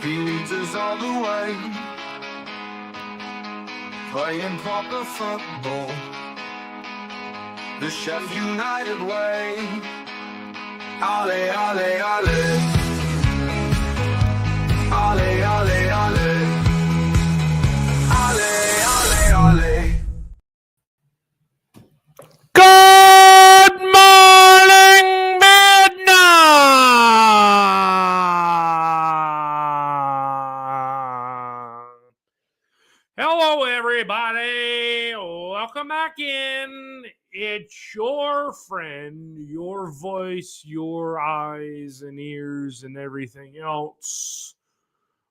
He leads us all the way, playing proper football, the Sheff United way. Ale, ale, ale, ale, ale, ale, ale, ale, ale. Good morning, Vietnam! Hello, everybody. Welcome back in. It's your friend, your voice, your eyes and ears and everything else.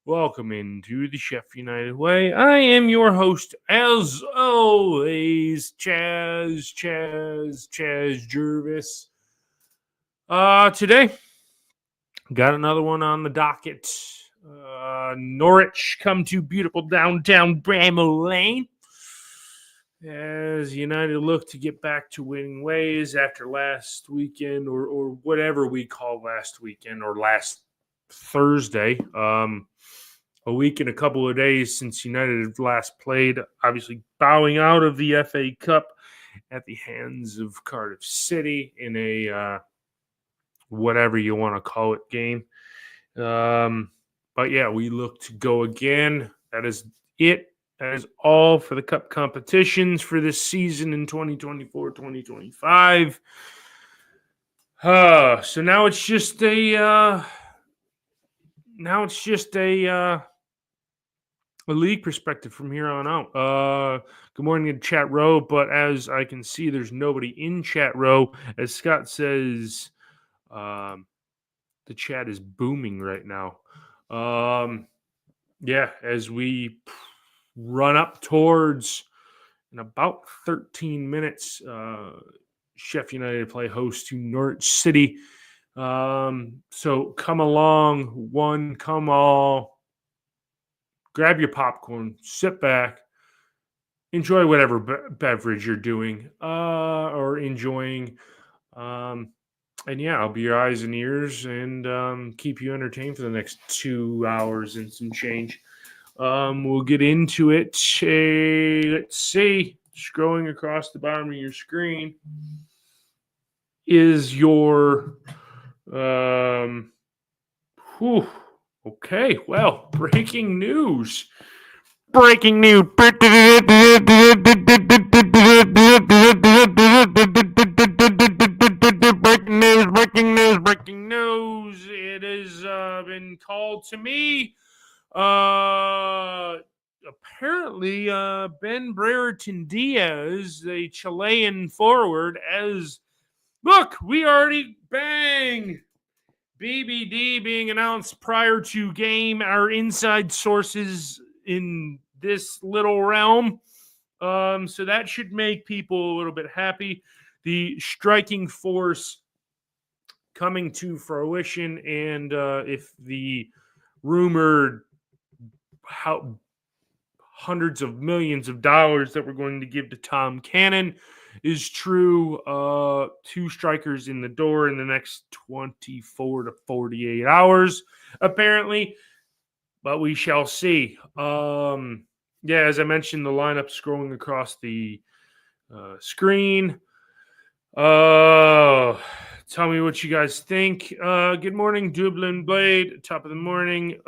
Welcome into the Sheff United Way. I am your host, as always, Chaz Jervis. Today, got another one on the docket. Norwich come to beautiful downtown Bramall Lane as United look to get back to winning ways after last weekend or whatever we call last weekend or last Thursday. A week and a couple of days since United had last played, obviously bowing out of the FA Cup at the hands of Cardiff City in a whatever you want to call it game. But yeah, we look to go again. That is it. That is all for the cup competitions for this season in 2024-2025. So now it's just a league perspective from here on out. Good morning to chat row, but as I can see, there's nobody in chat row. As Scott says, the chat is booming right now. Yeah, as we run up towards in about 13 minutes, Sheff United play host to Norwich City. So come along, one, come all. Grab your popcorn, sit back, enjoy whatever beverage you're doing or enjoying. And yeah, I'll be your eyes and ears and keep you entertained for the next 2 hours and some change. We'll get into it. Let's see. Scrolling across the bottom of your screen is your okay, well, breaking news. Breaking news. Breaking news. It has been called to me. Apparently, Ben Brereton Diaz, the Chilean forward, as look, we already bang. BBD being announced prior to game. Our inside sources in this little realm. So that should make people a little bit happy. The striking force coming to fruition, and if the rumored hundreds of millions of dollars that we're going to give to Tom Cannon is true, 2 strikers in the door in the next 24 to 48 hours, apparently. But we shall see. Yeah, as I mentioned, the lineup scrolling across the screen. Tell me what you guys think. Good morning, Dublin Blade. Top of the morning.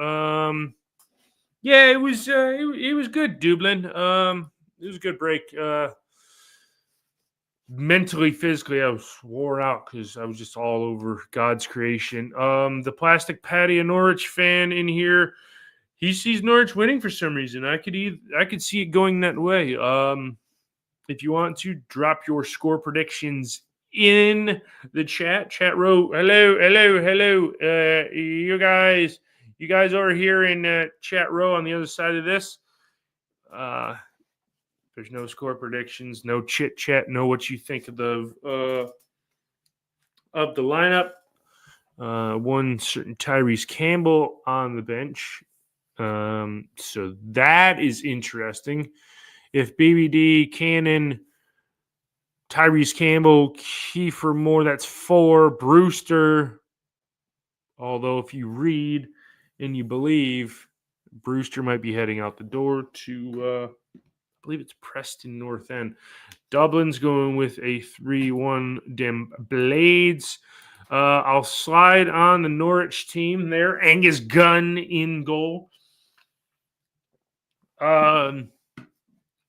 Yeah, it was good, Dublin. It was a good break. Mentally, physically, I was wore out because I was just all over God's creation. The Plastic Patty, a Norwich fan in here, he sees Norwich winning for some reason. I could see it going that way. If you want to drop your score predictions in the chat row. Hello. You guys over here in chat row on the other side of this. There's no score predictions, no chit chat, know what you think of the lineup. One certain Tyrese Campbell on the bench. So that is interesting. If BBD, Cannon, Tyrese Campbell, Kiefer Moore, that's 4. Brewster, although if you read and you believe Brewster might be heading out the door to, I believe it's Preston North End. Dublin's going with a 3-1 Dim Blades. I'll slide on the Norwich team there. Angus Gunn in goal.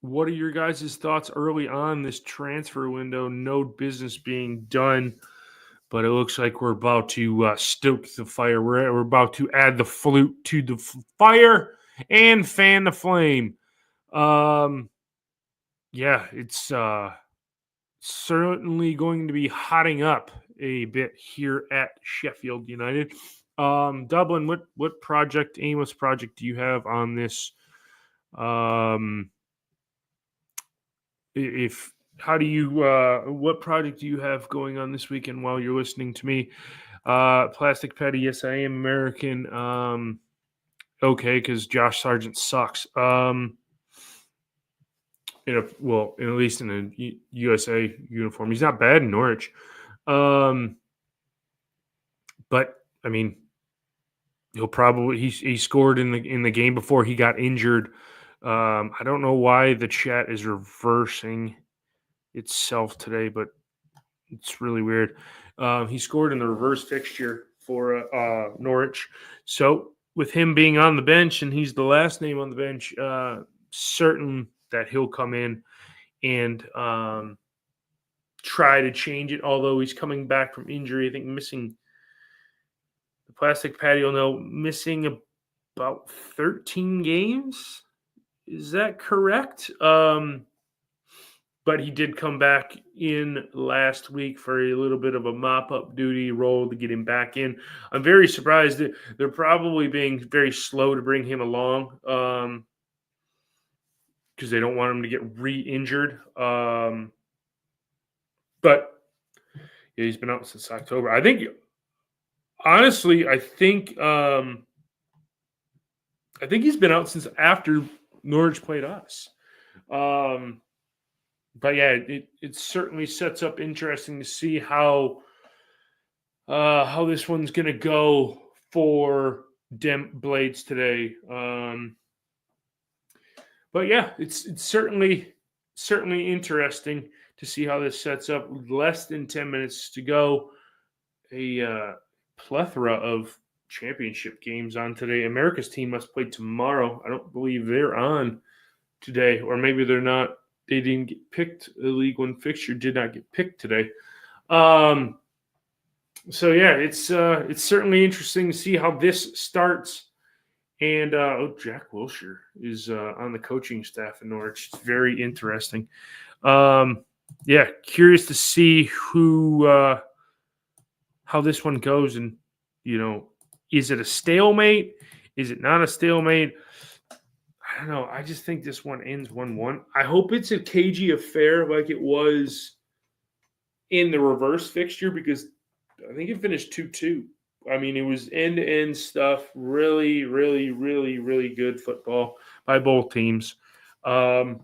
What are your guys' thoughts early on this transfer window? No business being done, but it looks like we're about to stoke the fire. We're about to add the flute to the fire and fan the flame. Yeah, it's certainly going to be hotting up a bit here at Sheffield United. Dublin, what project, Amos project, do you have on this? If how do you what project do you have going on this weekend while you're listening to me? Plastic Patty, yes, I am American. Okay, because Josh Sargent sucks. At least in a USA uniform, he's not bad in Norwich. But I mean, he'll probably he scored in the game before he got injured. I don't know why the chat is reversing itself today, but it's really weird. He scored in the reverse fixture for Norwich. So with him being on the bench and he's the last name on the bench, certain that he'll come in and try to change it. Although he's coming back from injury, I think missing the plastic patio. No, missing about 13 games. Is that correct? But he did come back in last week for a little bit of a mop-up duty role to get him back in. I'm very surprised that they're probably being very slow to bring him along because they don't want him to get re-injured. But yeah, he's been out since October. I think, honestly, I think he's been out since after Norwich played us. But yeah, it certainly sets up interesting to see how this one's going to go for Dem Blades today. But yeah, it's certainly interesting to see how this sets up. Less than 10 minutes to go. A plethora of championship games on today. America's team must play tomorrow. I don't believe they're on today, or maybe they're not. They didn't get picked. The League One fixture did not get picked today. So yeah, it's certainly interesting to see how this starts. And Jack Wilshere is on the coaching staff in Norwich. It's very interesting. Yeah, curious to see how this one goes, and is it a stalemate? Is it not a stalemate? I don't know. I just think this one ends 1-1. I hope it's a cagey affair like it was in the reverse fixture, because I think it finished 2-2. I mean, it was end-to-end stuff. Really, really, really, really good football by both teams. But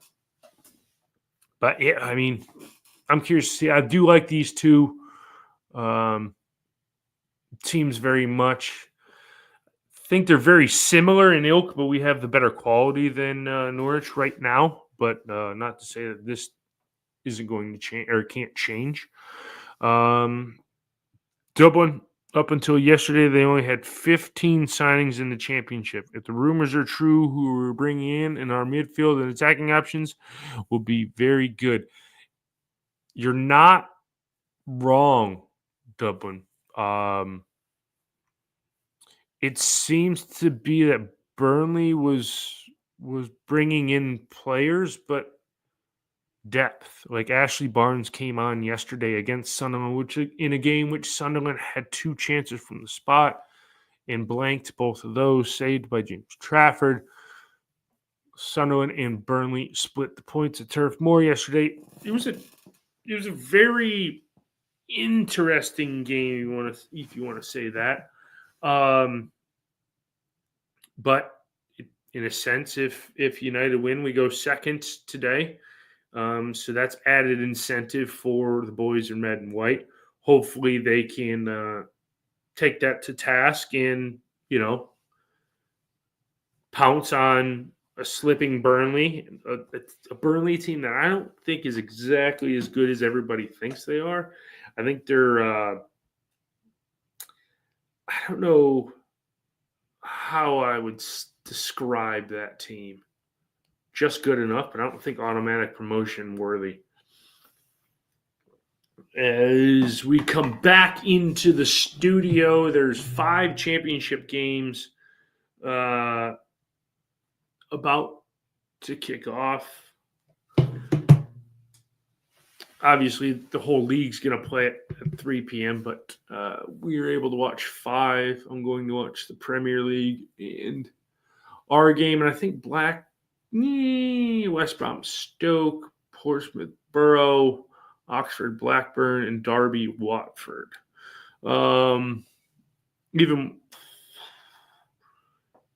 yeah, I mean, I'm curious to see. I do like these two teams very much. Think they're very similar in ilk, but we have the better quality than Norwich right now. But not to say that this isn't going to change or can't change. Dublin, up until yesterday, they only had 15 signings in the championship. If the rumors are true, who we're bringing in our midfield and attacking options will be very good. You're not wrong, Dublin. It seems to be that Burnley was bringing in players, but depth. Like Ashley Barnes came on yesterday against Sunderland, which in a game which Sunderland had 2 chances from the spot and blanked both of those, saved by James Trafford. Sunderland and Burnley split the points at Turf Moor yesterday. It was a very interesting game, if you want to say that. But in a sense, if United win, we go second today. So that's added incentive for the boys in red and white. Hopefully they can take that to task and, pounce on a slipping Burnley, a Burnley team that I don't think is exactly as good as everybody thinks they are. I think they're, I don't know how I would describe that team. Just good enough, but I don't think automatic promotion worthy. As we come back into the studio, there's 5 championship games about to kick off. Obviously, the whole league's going to play at 3 p.m., but we were able to watch 5. I'm going to watch the Premier League and our game, and I think West Brom Stoke, Portsmouth Borough, Oxford Blackburn, and Derby Watford. No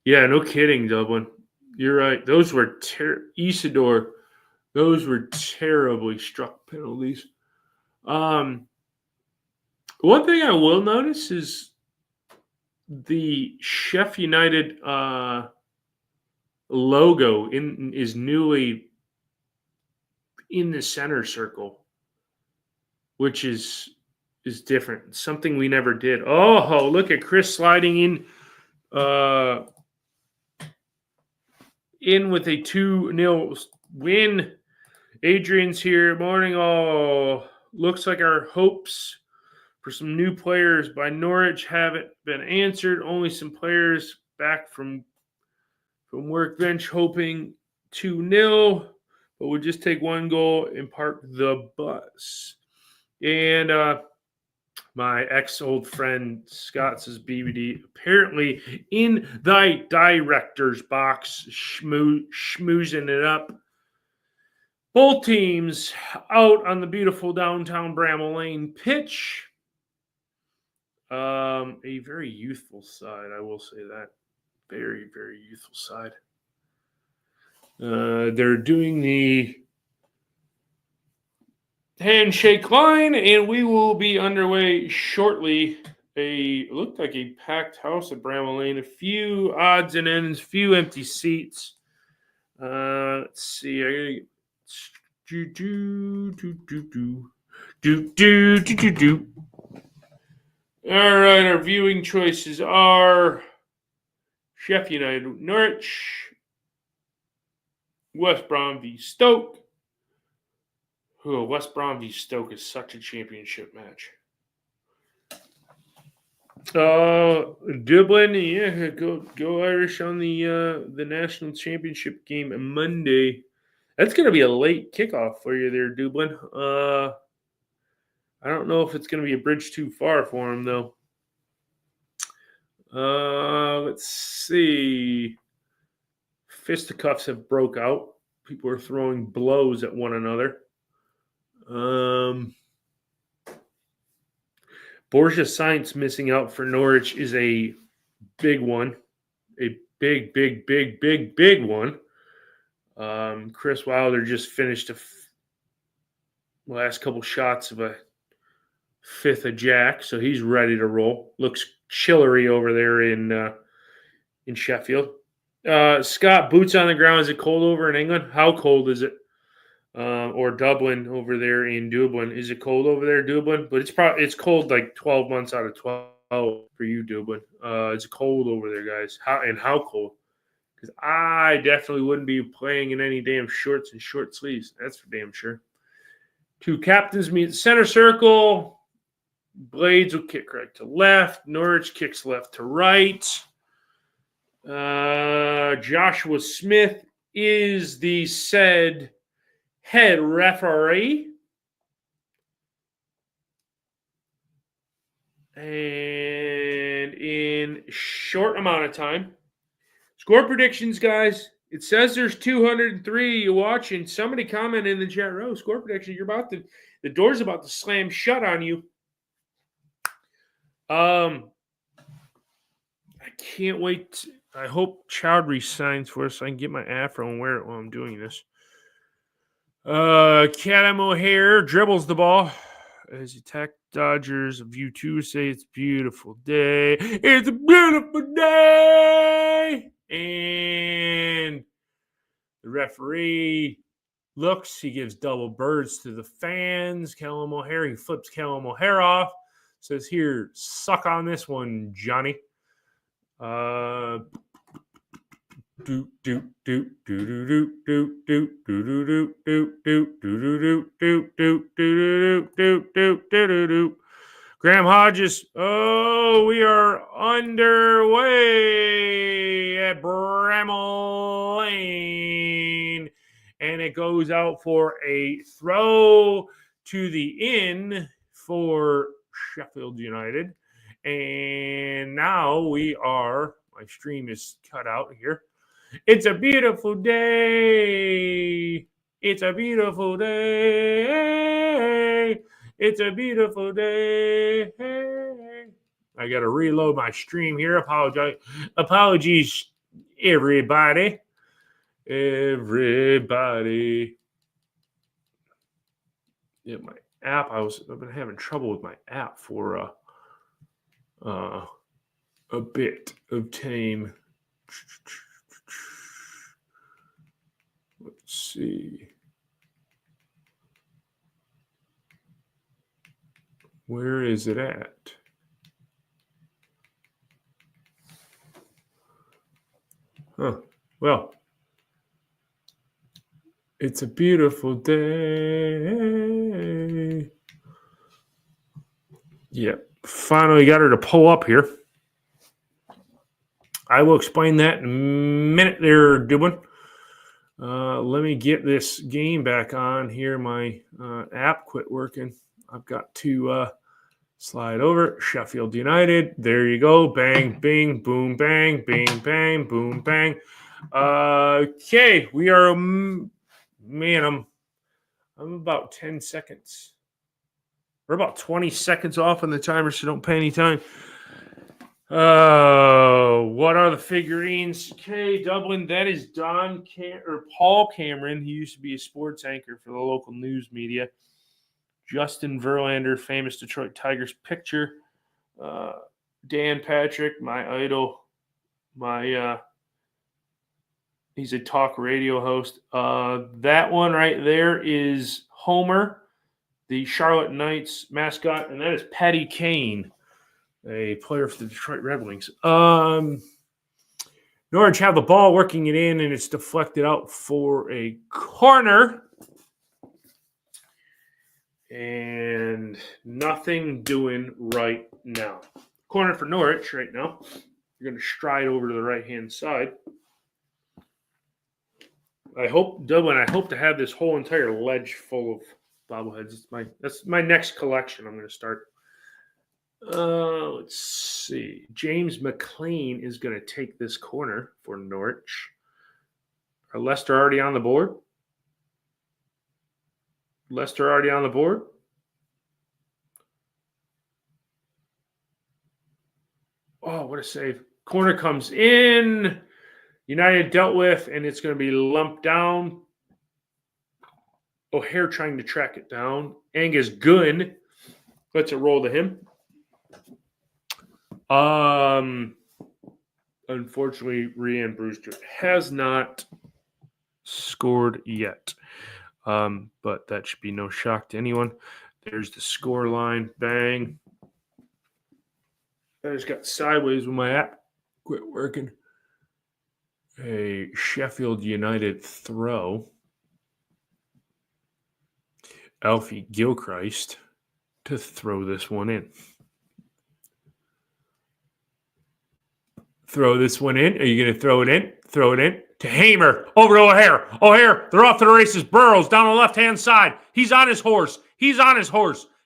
kidding, Dublin. You're right. Those were Isidore. Those were terribly struck penalties. One thing I will notice is the Sheff United logo is newly in the center circle, which is different. Something we never did. Oh, look at Chris sliding in with a 2-0 win. Adrian's here. Morning, all. Looks like our hopes for some new players by Norwich haven't been answered. Only some players back from workbench hoping 2-0, but we'll just take 1 goal and park the bus. And my ex-old friend Scott says BBD apparently in the director's box schmoozing it up. Both teams out on the beautiful downtown Bramall Lane pitch. A very youthful side, I will say that. Very, very youthful side. They're doing the handshake line, and we will be underway shortly. Looked like a packed house at Bramall Lane. A few odds and ends, few empty seats. Let's see. I All right, our viewing choices are Sheff United, Norwich, West Brom v Stoke. West Brom v Stoke is such a championship match. Dublin, yeah, go Irish on the national championship game on Monday. That's going to be a late kickoff for you there, Dublin. I don't know if it's going to be a bridge too far for him, though. Let's see. Fisticuffs have broke out. People are throwing blows at one another. Borja Sainz missing out for Norwich is a big one. A big one. Chris Wilder just finished last couple shots of a 5th of Jack, so he's ready to roll. Looks chillery over there in Sheffield. Scott, boots on the ground. Is it cold over in England? How cold is it? Or Dublin over there in Dublin. Is it cold over there, Dublin? But it's cold like 12 months out of 12 for you, Dublin. It's cold over there, guys. How cold? Because I definitely wouldn't be playing in any damn shorts and short sleeves. That's for damn sure. 2 captains meet center circle. Blades will kick right to left. Norwich kicks left to right. Joshua Smith is the said head referee. And in short amount of time, score predictions, guys. It says there's 203 you watching. Somebody comment in the chat row. Score prediction. The door's about to slam shut on you. I can't wait. I hope Chowdhury signs for us so I can get my afro and wear it while I'm doing this. Cadam O'Hare dribbles the ball as he attack Dodgers. View 2 say it's a beautiful day. It's a beautiful day. And the referee looks. He gives double birds to the fans. Callum O'Hare, he flips Callum O'Hare off. Says, here, suck on this one, Johnny. Graham Hodges. Oh, we are underway at Bramall Lane. And it goes out for a throw to the inn for Sheffield United. And now my stream is cut out here. It's a beautiful day. It's a beautiful day. It's a beautiful day. I got to reload my stream here. Apologies, everybody. Yeah, my app. I've been having trouble with my app for a bit of time. Let's see. Where is it at? Well, it's a beautiful day. Yep. Finally got her to pull up here. I will explain that in a minute there, Dublin. Let me get this game back on here. My app quit working. I've got to slide over. Sheffield United. There you go. Bang, bing, boom, bang, bing, bang, boom, bang. Okay, we are. Man, I'm about 10 seconds. We're about 20 seconds off on the timer, so don't pay any time. What are the figurines? Okay, Dublin, that is Paul Cameron. He used to be a sports anchor for the local news media. Justin Verlander, famous Detroit Tigers pitcher. Dan Patrick, my idol. He's a talk radio host. That one right there is Homer, the Charlotte Knights mascot, and that is Patty Kane, a player for the Detroit Red Wings. Norwich have the ball, working it in, and it's deflected out for a corner. And nothing doing right now. Corner for Norwich right now. You're going to stride over to the right-hand side. I hope to have this whole entire ledge full of bobbleheads. That's my next collection I'm going to start. Let's see. James McLean is going to take this corner for Norwich. Are Leicester already on the board? Oh, what a save. Corner comes in. United dealt with, and it's going to be lumped down. O'Hare trying to track it down. Angus Gunn lets it roll to him. Unfortunately, Rhian Brewster has not scored yet. But that should be no shock to anyone. There's the score line. Bang. I just got sideways when my app quit working. A Sheffield United throw. Alfie Gilchrist to throw this one in. Throw this one in. Are you going to throw it in? Throw it in. To Hamer. Over to O'Hare. O'Hare, they're off to the races. Burrows down the left-hand side. He's on his horse.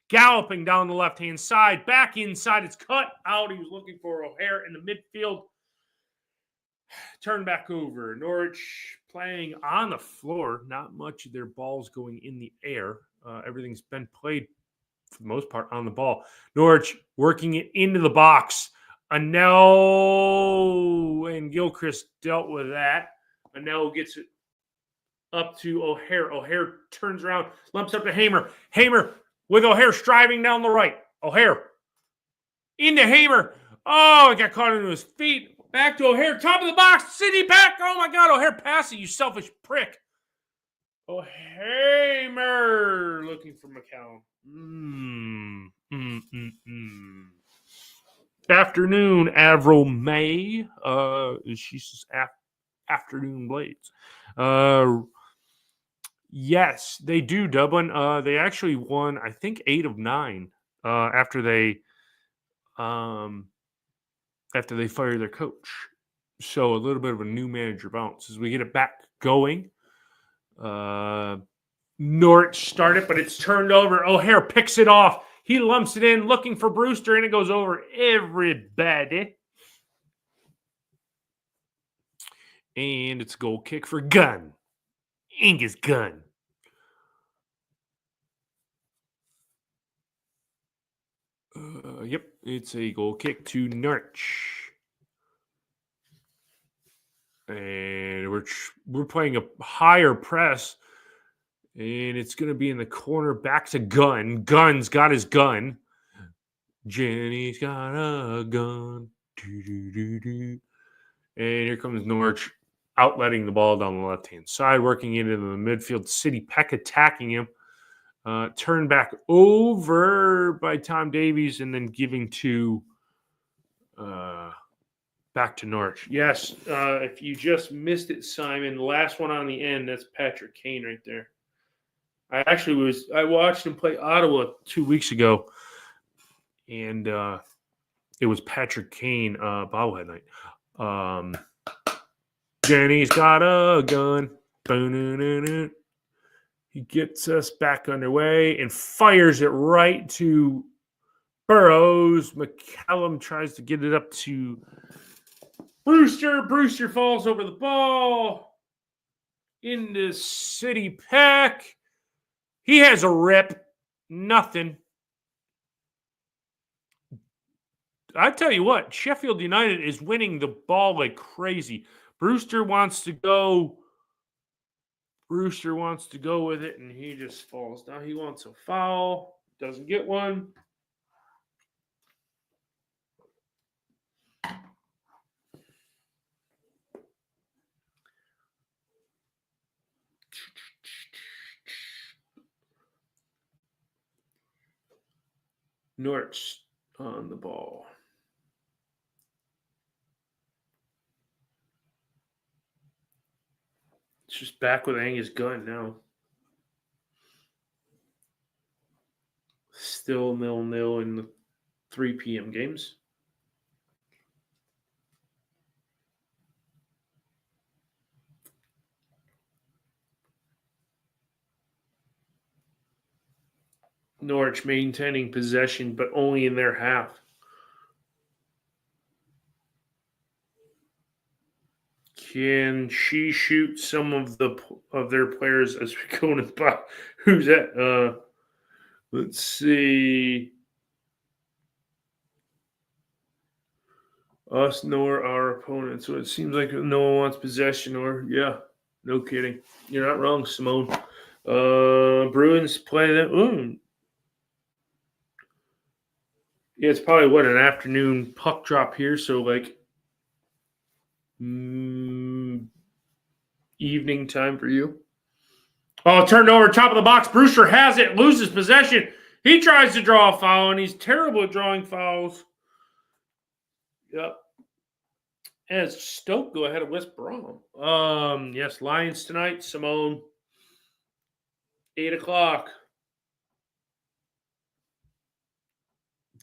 Galloping down the left-hand side. Back inside. It's cut out. He was looking for O'Hare in the midfield. Turn back over. Norwich playing on the floor. Not much of their balls going in the air. Everything's been played, for the most part, on the ball. Norwich working it into the box. Anel and Gilchrist dealt with that. Anel gets it up to O'Hare. O'Hare turns around, lumps up to Hamer. Hamer with O'Hare striving down the right. O'Hare into Hamer. Oh, it got caught into his feet. Back to O'Hare, top of the box, City back. Oh my God, O'Hare passing, you selfish prick. O'Hamer looking for McCallum. Afternoon, Avril May. She's just afternoon blades. Yes, they do, Dublin. They actually won, I think, 8 of 9 after they fired their coach. So a little bit of a new manager bounce as we get it back going. Norwich started, but it's turned over. O'Hare picks it off. He lumps it in, looking for Brewster, and it goes over everybody. And it's a goal kick for Gunn. Angus Gunn. Yep, it's a goal kick to Norwich. And we're playing a higher press. And it's going to be in the corner back to Gunn. Gunn's got his gun. Jenny's got a gun. And here comes Norwich outletting the ball down the left-hand side, working it into the midfield. City Peck attacking him. Turned back over by Tom Davies and then giving to back to Norwich. Yes, if you just missed it, Simon, last one on the end, that's Patrick Kane right there. I watched him play Ottawa 2 weeks ago, and it was Patrick Kane bobblehead night. Jenny's got a gun. He gets us back underway and fires it right to Burrows. McCallum tries to get it up to Brewster. Brewster falls over the ball into City Peck. He has a rip. Nothing. I tell you what, Sheffield United is winning the ball like crazy. Brewster wants to go with it, and he just falls down. He wants a foul. Doesn't get one. Norwich on the ball. It's just back with Angus Gunn now. Still 0-0 in the 3 p.m. games. Norwich maintaining possession, but only in their half. Can she shoot some of their players as we go into the box? Who's that? Let's see. Us nor our opponent. So it seems like no one wants possession. Or yeah, no kidding. You're not wrong, Simone. Bruins play that. Ooh. Yeah, it's probably an afternoon puck drop here. So like evening time for you. Oh, turned over, top of the box. Brewster has it, loses possession. He tries to draw a foul, and he's terrible at drawing fouls. Yep. As Stoke go ahead of West Brom. Yes, Lions tonight, Simone. 8 o'clock.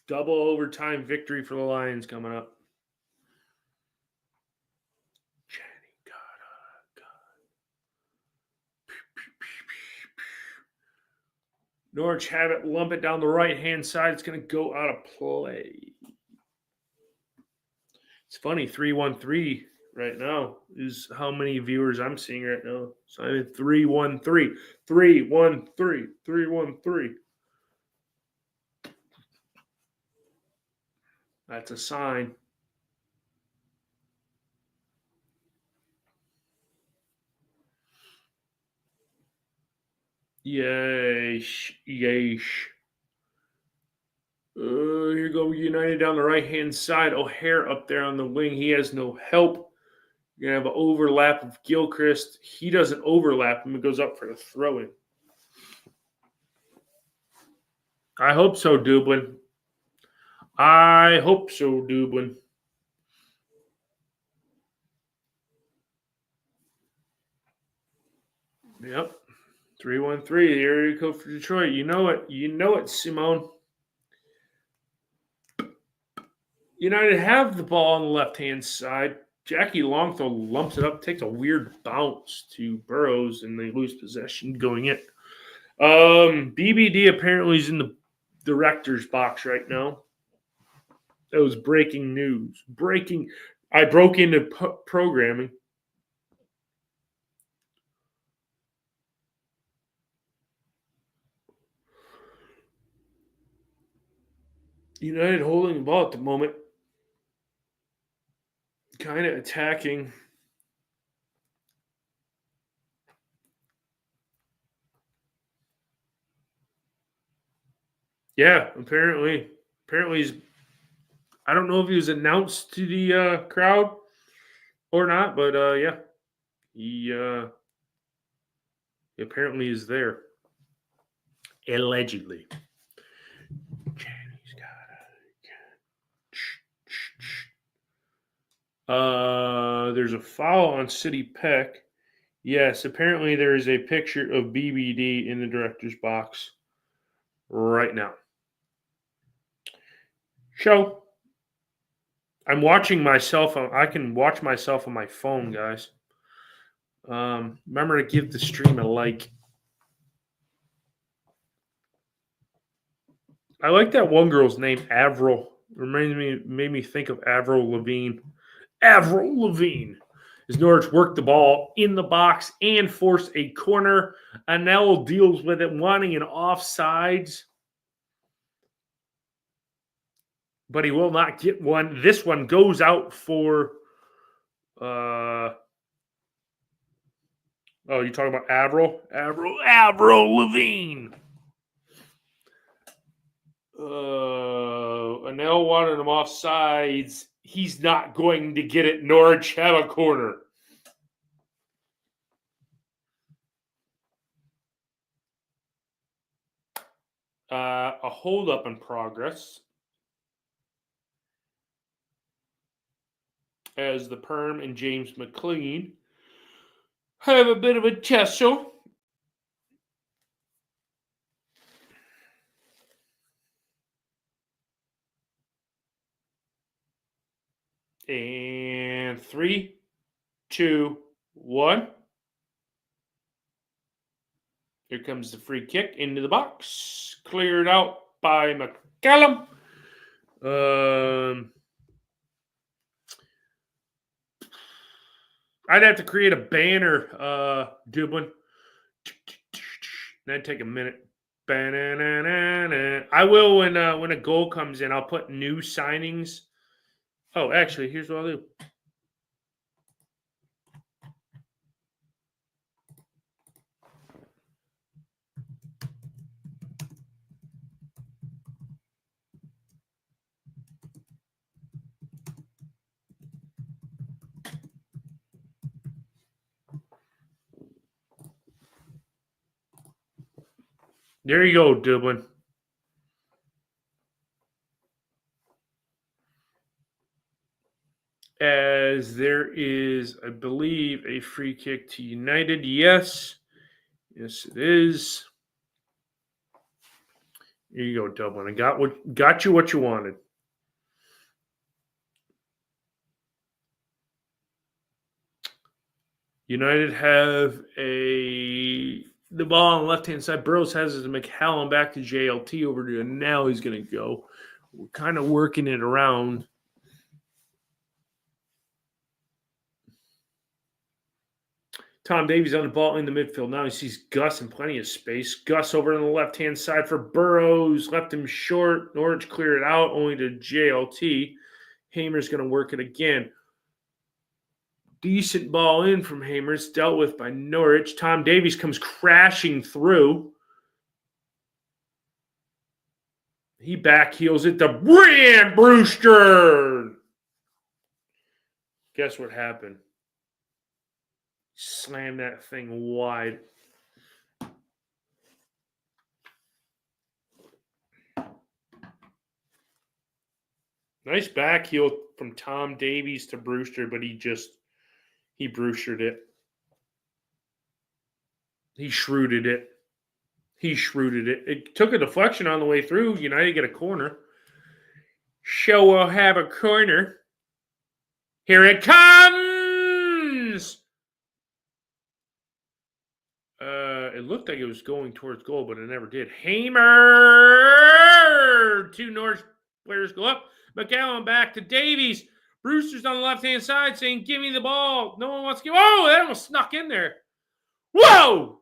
Double overtime victory for the Lions coming up. Jenny got a gun. Norwich have it, lump it down the right-hand side. It's going to go out of play. It's funny, 313 right now is how many viewers I'm seeing right now. So I'm at 313, 313, 313. That's a sign. Yeesh. Here goes go United on the right-hand side. O'Hare up there on the wing. He has no help. You're going to have an overlap of Gilchrist. He doesn't overlap him. It goes up for the throw-in. I hope so, Dublin. I hope so, Dublin. Yep. 3-1-3. The area code for Detroit. You know it. You know it, Simone. United have the ball on the left-hand side. Jackie Longthrow lumps it up, takes a weird bounce to Burrows, and they lose possession going in. BBD apparently is in the director's box right now. That was breaking news. I broke into programming. United holding the ball at the moment. Kind of attacking. Yeah, apparently he's. I don't know if he was announced to the crowd or not, but yeah, he apparently is there. Allegedly. There's a foul on City Peck. Yes, apparently there is a picture of BBD in the director's box right now. Show. I'm watching myself. I can watch myself on my phone, guys. Remember to give the stream a like. I like that one girl's name, Avril. Made me think of Avril Lavigne. Avril Lavigne. As Norwich worked the ball in the box and forced a corner. Anel deals with it, wanting an offsides. But he will not get one. This one goes out for... oh, you talking about Avril? Avril Lavigne. Anel wanted him offsides. He's not going to get it. Norwich have a corner. A hold-up in progress. As the Perm and James McLean have a bit of a tussle. And 3, 2, 1. Here comes the free kick into the box. Cleared out by McCallum. I'd have to create a banner, Dublin. That'd take a minute. I will when a goal comes in. I'll put new signings. Oh, actually, here's what I'll do. There you go, Dublin. As there is, I believe, a free kick to United. Yes. Yes, it is. Here you go, Dublin. I got you what you wanted. United have the ball on the left-hand side. Burrows has it to McCallum, back to JLT, over to now he's going to go. We're kind of working it around. Tom Davies on the ball in the midfield. Now he sees Gus in plenty of space. Gus over on the left-hand side for Burrows. Left him short. Norwich cleared it out, only to JLT. Hamer's going to work it again. Decent ball in from Hamers, dealt with by Norwich. Tom Davies comes crashing through. He backheels it to Brian Brewster. Guess what happened? Slam that thing wide. Nice back heel from Tom Davies to Brewster, but he Brewstered it. He shrewded it. It took a deflection on the way through. United get a corner. Show will have a corner. Here it comes! It looked like it was going towards goal, but it never did. Hamer! 2 Norwich players go up. McCallum back to Davies. Brewster's on the left-hand side saying, give me the ball. No one wants to give. Oh, that almost snuck in there. Whoa!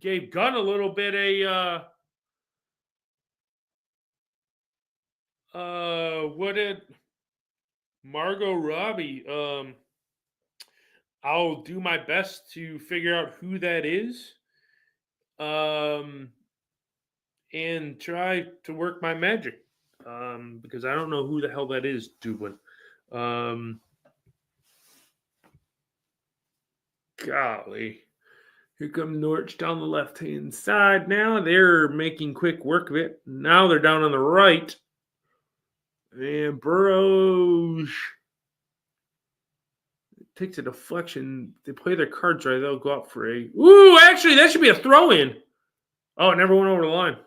Gave Gunn a little bit what did Margot Robbie? I'll do my best to figure out who that is. And try to work my magic. Because I don't know who the hell that is, Dublin. Golly. Here come Norwich down the left-hand side now. They're making quick work of it. Now they're down on the right. And Burrows takes a deflection. They play their cards right. They'll go up for a... Ooh, actually, that should be a throw-in. Oh, it never went over the line.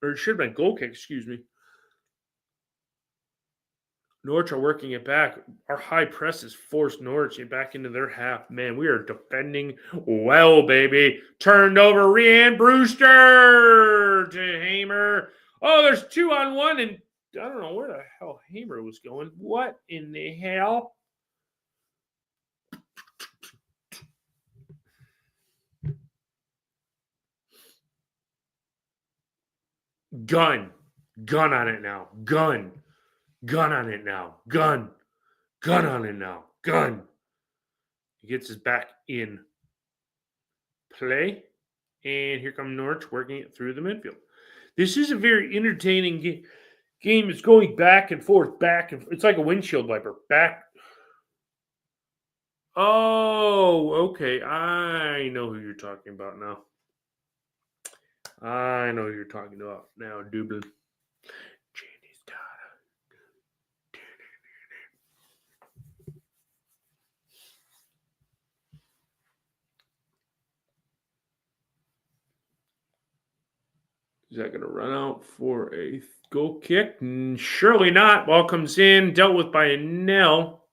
Or it should have been goal kick, excuse me. Norwich are working it back. Our high press has forced Norwich back into their half. Man, we are defending well, baby. Turned over Rhian Brewster to Hamer. Oh, there's 2-on-1, and I don't know where the hell Hamer was going. What in the hell? Gun on it now. Gun on it now. Gun on it now. He gets his back in play. And here comes Norwich working it through the midfield. This is a very entertaining game. It's going back and forth. It's like a windshield wiper. Back. Oh, okay. I know who you're talking about now. Dublin. Is that going to run out for a goal kick? Surely not. Ball comes in, dealt with by Nell.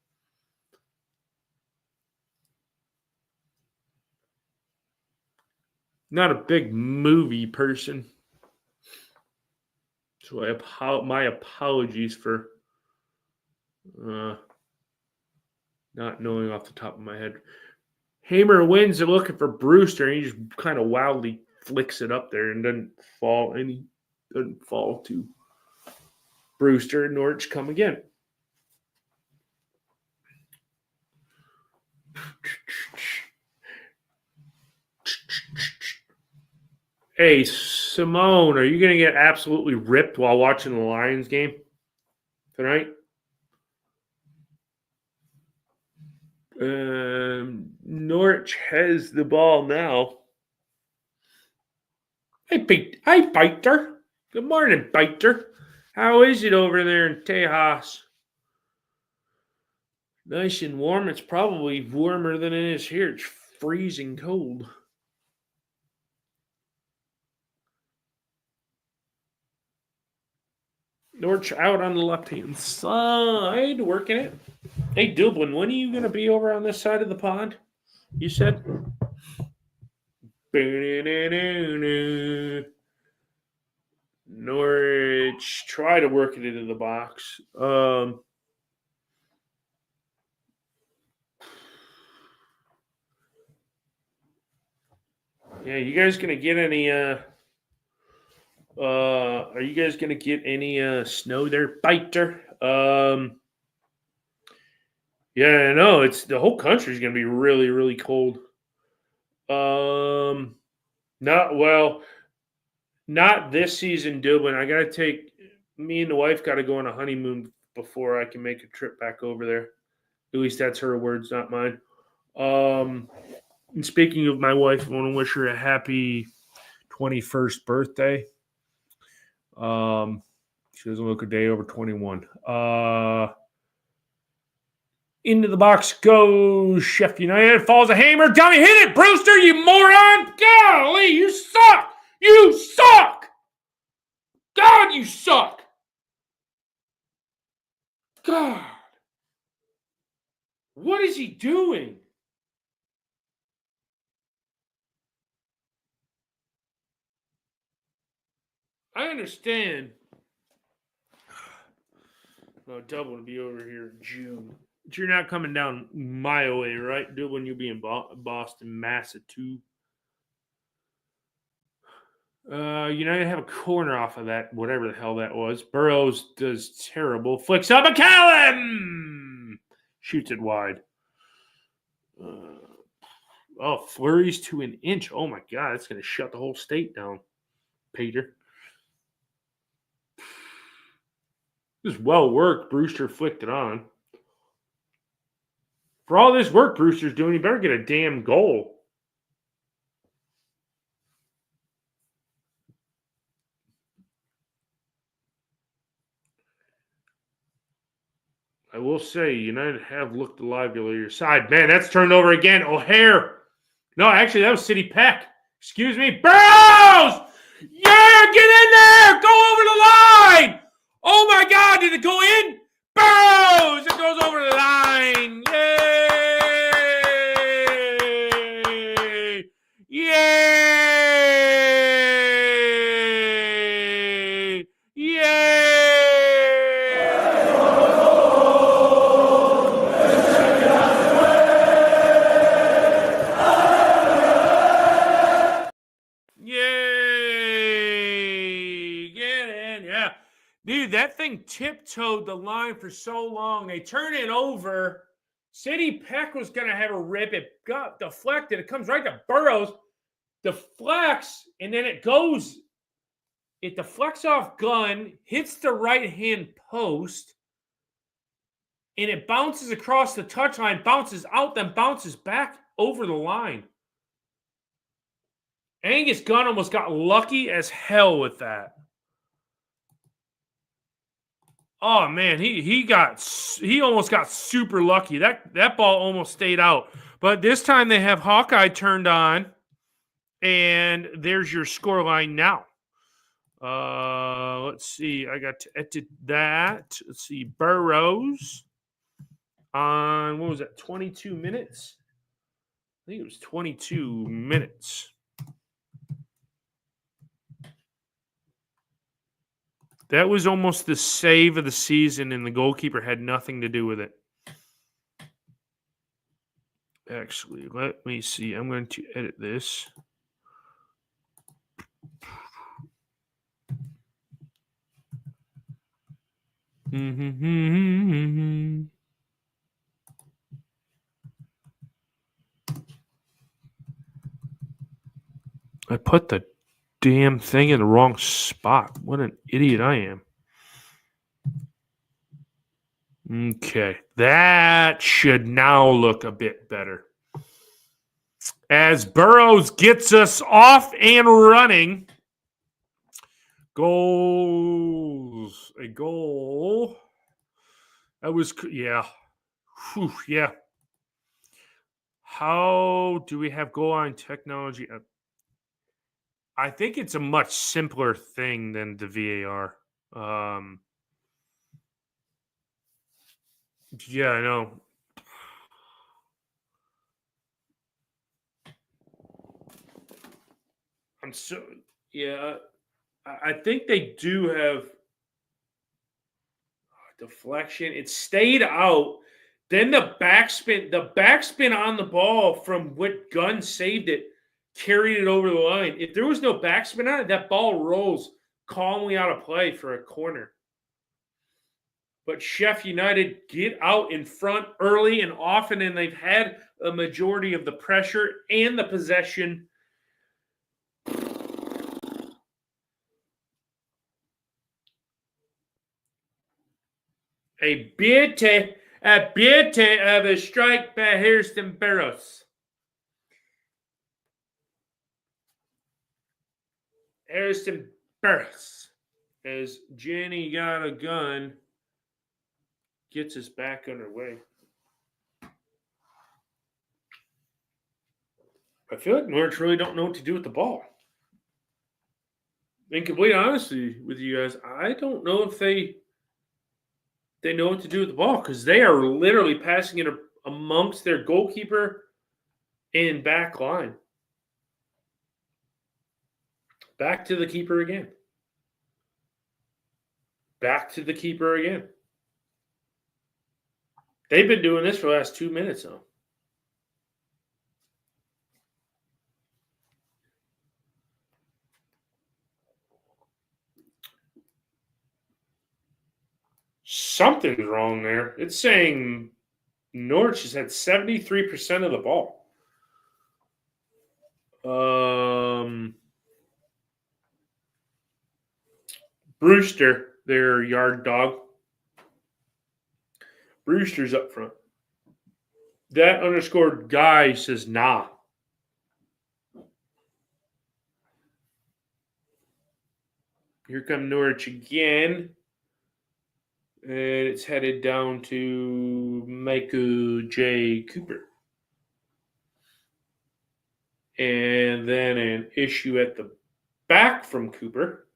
Not a big movie person. So my apologies for not knowing off the top of my head. Hamer wins. They're looking for Brewster, and he just kind of wildly flicks it up there and doesn't fall. And he doesn't fall to Brewster. And Norwich come again. Hey, Simone, are you going to get absolutely ripped while watching the Lions game tonight? Norwich has the ball now. Hey, Biter. Good morning, Biter. How is it over there in Tejas? Nice and warm. It's probably warmer than it is here. It's freezing cold. Norwich out on the left-hand side, working it. Hey, Dublin, when are you going to be over on this side of the pond? You said? Norwich, try to work it into the box. Yeah, you guys going to get any... are you guys going to get any snow there, Biter? Yeah, no, it's the whole country's going to be really, really cold. Not well. Not this season, Dublin. I got to take me and the wife got to go on a honeymoon before I can make a trip back over there. At least that's her words, not mine. And speaking of my wife, I want to wish her a happy 21st birthday. She doesn't look a day over 21. Into the box goes Sheff United. Falls a hammer. Dummy, hit it, Brewster, you moron! Golly, you suck! You suck! God, you suck! God. What is he doing? I understand. No, Dublin will be over here in June. But you're not coming down my way, right? Dublin, you'll be in Boston, Massachusetts. United have a corner off of that, whatever the hell that was. Burrows does terrible. Flicks up McCallum! Shoots it wide. Flurries to an inch. Oh my God, that's going to shut the whole state down, Peter. This is well worked. Brewster flicked it on. For all this work Brewster's doing, he better get a damn goal. I will say, United have looked the livelier side. Man, that's turned over again. O'Hare. No, actually, that was City Peck. Excuse me. Burrows! Yeah, get in there! Go over the line! Oh my God, did it go in? Burrows! It goes over the line. Yay! Yay! Yay! Yay! Get in, yeah. Dude, that thing tiptoed the line for so long. They turn it over. City Peck was going to have a rip. It got deflected. It comes right to Burrows. Deflects, and then it goes. It deflects off Gunn, hits the right-hand post, and it bounces across the touchline, bounces out, then bounces back over the line. Angus Gunn almost got lucky as hell with that. Oh man, he almost got super lucky. That ball almost stayed out. But this time they have Hawkeye turned on, and there's your scoreline now. Let's see. I got to edit that. Let's see. Burrows on what was that? 22 minutes. I think it was 22 minutes. That was almost the save of the season, and the goalkeeper had nothing to do with it. Actually, let me see. I'm going to edit this. I put the damn thing in the wrong spot. What an idiot I am. Okay, that should now look a bit better. As Burrows gets us off and running. Goals. A goal. That was, yeah. Whew, yeah. How do we have goal line technology? I think it's a much simpler thing than the VAR. Yeah, I know. I think they do have deflection. It stayed out. Then the backspin on the ball from what Gunn saved it, carried it over the line. If there was no backspin on it, that ball rolls calmly out of play for a corner. But Sheff United get out in front early and often, and they've had a majority of the pressure and the possession. A beauty of a strike by Harrison Burroughs. Harrison Burroughs, as Jenny got a gun, gets us back underway. I feel like Norwich really don't know what to do with the ball. In complete honesty with you guys, I don't know if they know what to do with the ball because they are literally passing it amongst their goalkeeper and back line. Back to the keeper again. Back to the keeper again. They've been doing this for the last 2 minutes now. Something's wrong there. It's saying Norwich has had 73% of the ball. Brewster, their yard dog. Brewster's up front. That underscored guy says nah. Here come Norwich again. And it's headed down to Michael J. Cooper. And then an issue at the back from Cooper.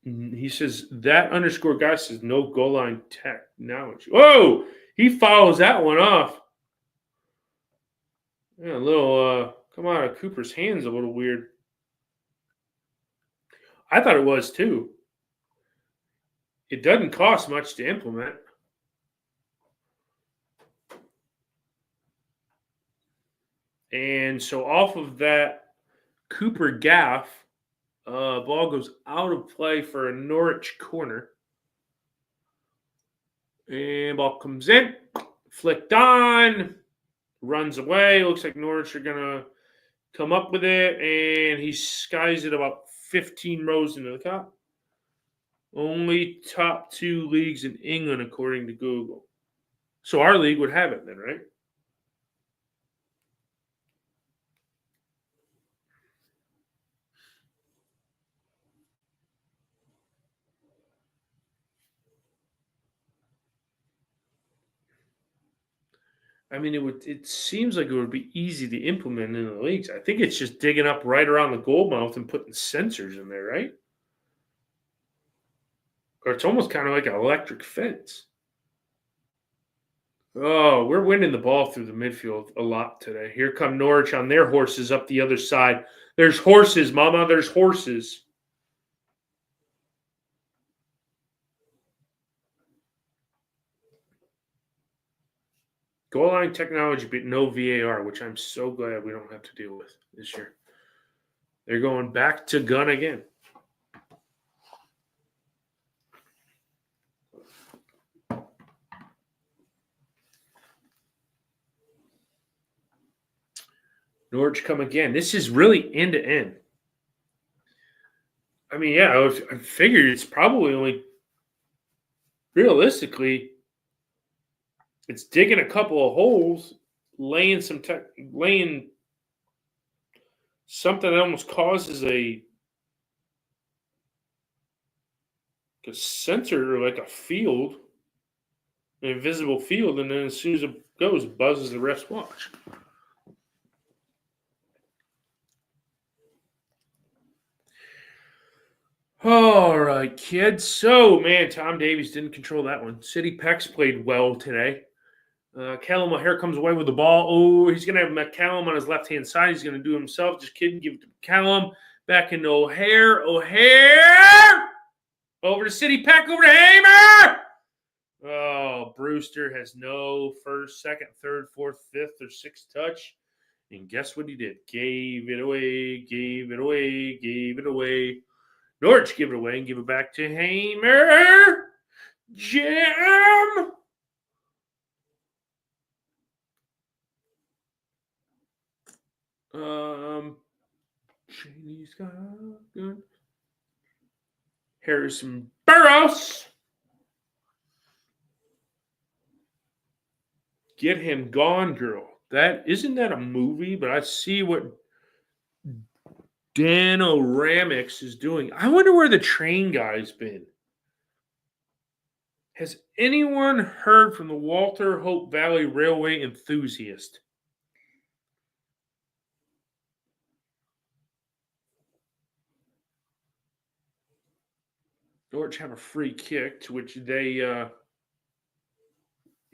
He says that underscore guy says no goal line technology. Whoa! He follows that one off. Yeah, a little come out of Cooper's hands a little weird. I thought it was too. It doesn't cost much to implement. And so off of that Cooper gaff, ball goes out of play for a Norwich corner. And ball comes in, flicked on, runs away. Looks like Norwich are going to come up with it. And he skies it about 15 rows into the cup. Only top 2 leagues in England, according to Google. So our league would have it then, right? I mean, it seems like it would be easy to implement in the leagues. I think it's just digging up right around the goal mouth and putting sensors in there, right? Or it's almost kind of like an electric fence. Oh, we're winning the ball through the midfield a lot today. Here come Norwich on their horses up the other side. There's horses, Mama. There's horses. Goal line technology, but no VAR, which I'm so glad we don't have to deal with this year. They're going back to gun again. Norwich come again. This is really end to end. I mean, yeah, I figured it's probably only realistically, it's digging a couple of holes, laying something that almost causes a sensor or like a field, an invisible field, and then as soon as it goes, it buzzes the ref's watch. All right, kids. So, man, Tom Davies didn't control that one. City Pex played well today. Callum O'Hare comes away with the ball. Oh, he's going to have McCallum on his left-hand side. He's going to do it himself. Just kidding. Give it to McCallum. Back into O'Hare. O'Hare! Over to City Peck. Over to Hamer! Oh, Brewster has no first, second, third, fourth, fifth, or sixth touch. And guess what he did? Gave it away, gave it away, gave it away. Norwich give it away and give it back to Hamer. Jam! Chinese got good. Harrison Burroughs. Get Him Gone Girl. That isn't that a movie, but I see what Dan O'Ramix is doing. I wonder where the train guy's been. Has anyone heard from the Walter Hope Valley Railway enthusiast? Norwich have a free kick, to which they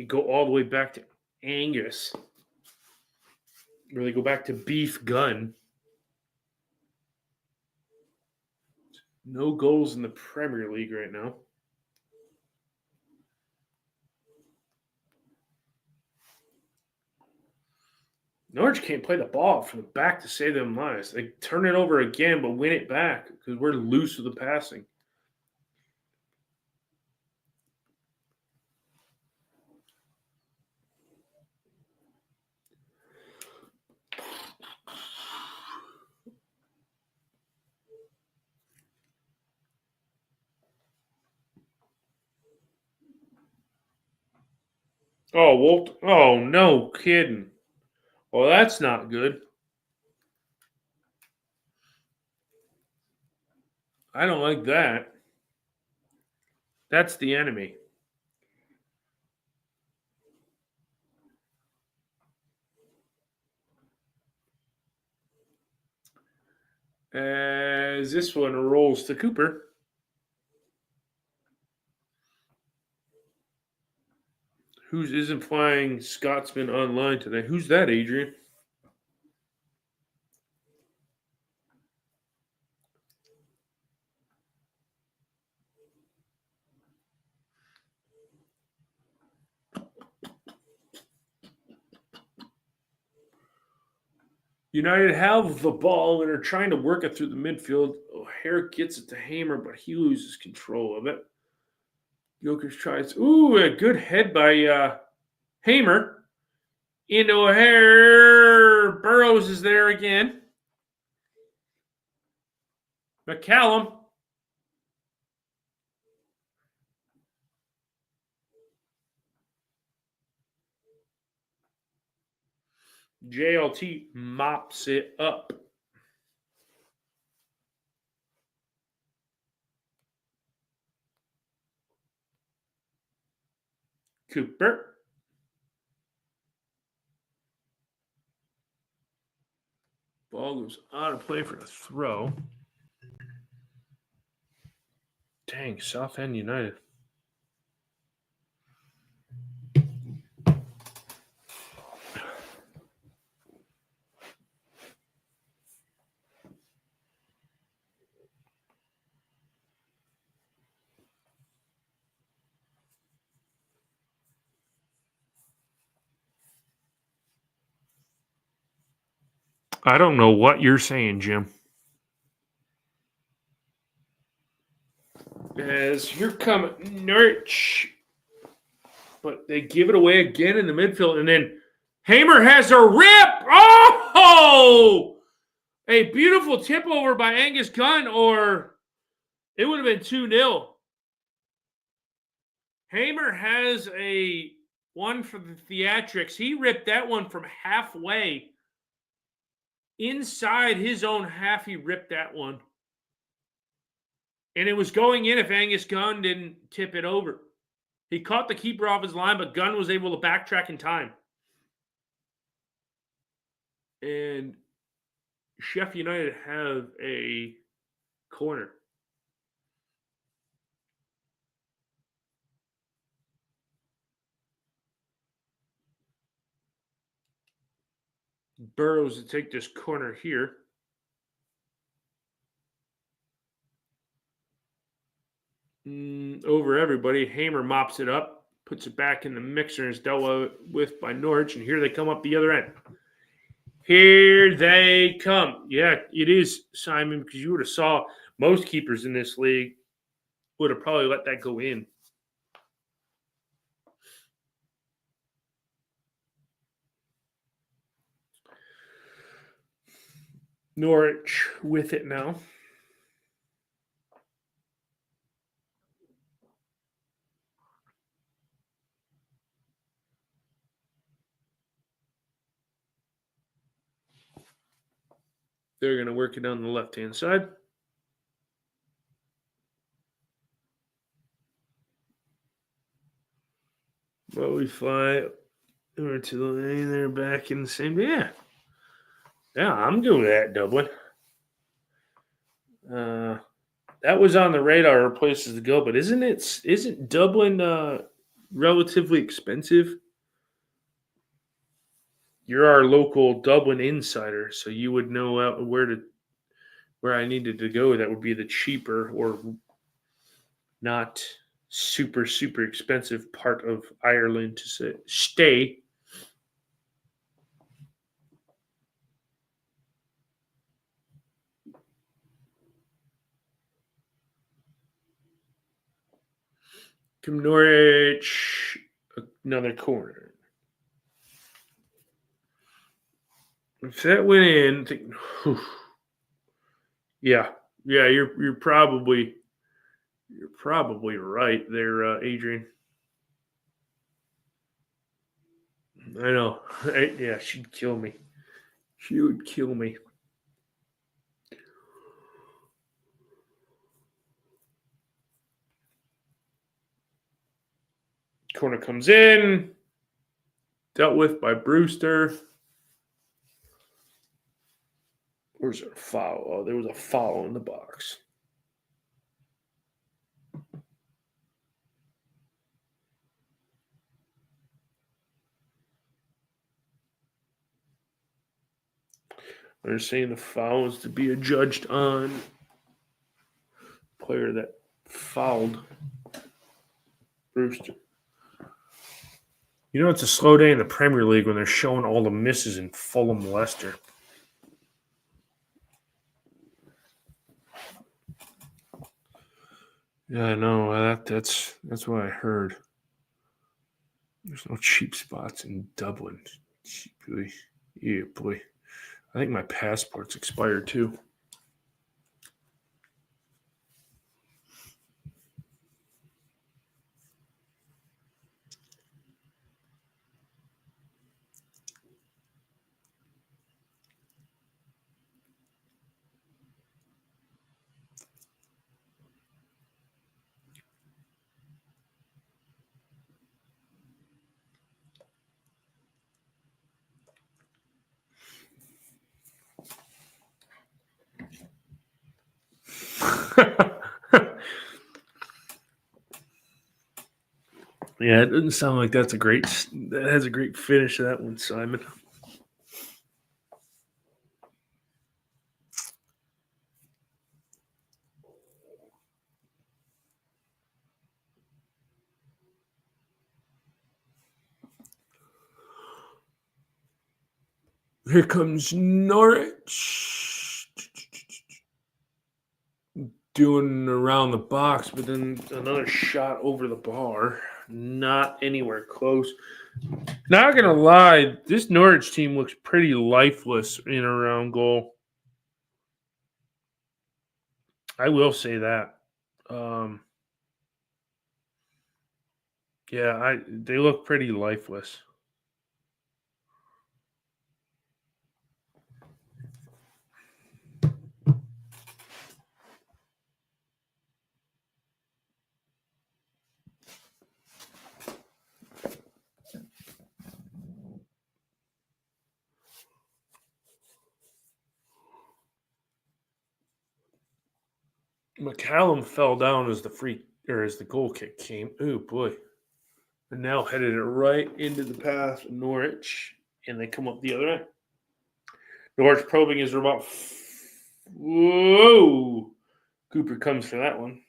go all the way back to Angus, where they go back to Beef Gun. No goals in the Premier League right now. Norwich can't play the ball from the back to save them lives. They turn it over again, but win it back because we're loose with the passing. Oh, Walt. Oh, no kidding. Well, that's not good. I don't like that. That's the enemy. As this one rolls to Cooper. Who isn't flying Scotsman online today? Who's that, Adrian? United have the ball and are trying to work it through the midfield. O'Hare gets it to Hamer, but he loses control of it. Jokic tries. Ooh, a good head by Hamer. Into O'Hare. Burrows is there again. McCallum. JLT mops it up. Cooper. Ball goes out of play for a throw. Dang, Southend United. I don't know what you're saying, Jim. As here come Norwich. But they give it away again in the midfield. And then Hamer has a rip. Oh! A beautiful tip over by Angus Gunn, or it would have been 2-0. Hamer has a one for the theatrics. He ripped that one from halfway. Inside his own half, he ripped that one. And it was going in if Angus Gunn didn't tip it over. He caught the keeper off his line, but Gunn was able to backtrack in time. And Sheff United have a corner. Burrows to take this corner here. Over everybody. Hamer mops it up, puts it back in the mixer, and is dealt with by Norwich. And here they come up the other end. Here they come. Yeah, it is, Simon, because you would have saw most keepers in this league would have probably let that go in. Norwich with it now. They're going to work it on the left-hand side. Well, we fly over to the lane. They're back in the same. Yeah. Yeah, I'm good with that, Dublin. That was on the radar of places to go, but isn't Dublin relatively expensive? You're our local Dublin insider, so you would know where I needed to go. That would be the cheaper or not super expensive part of Ireland to stay. Come Norwich, another corner. If that went in, yeah, you're probably right there, Adrian. I know. Yeah, she'd kill me. She would kill me. Corner comes in. Dealt with by Brewster. Where's our foul? Oh, there was a foul in the box. They're saying the foul is to be adjudged on player that fouled Brewster. You know, it's a slow day in the Premier League when they're showing all the misses in Fulham Leicester. Yeah, I know. That's what I heard. There's no cheap spots in Dublin. Cheaply. Yeah, boy. I think my passport's expired too. Yeah, it doesn't sound like that has a great finish to that one, Simon. Here comes Norwich. Doing around the box, but then another shot over the bar. Not anywhere close. Not gonna lie, this Norwich team looks pretty lifeless in around goal. I will say that. They look pretty lifeless. McCallum fell down as the goal kick came. Oh boy. And now headed it right into the path of Norwich. And they come up the other end. Norwich probing is about. Whoa! Cooper comes for that one.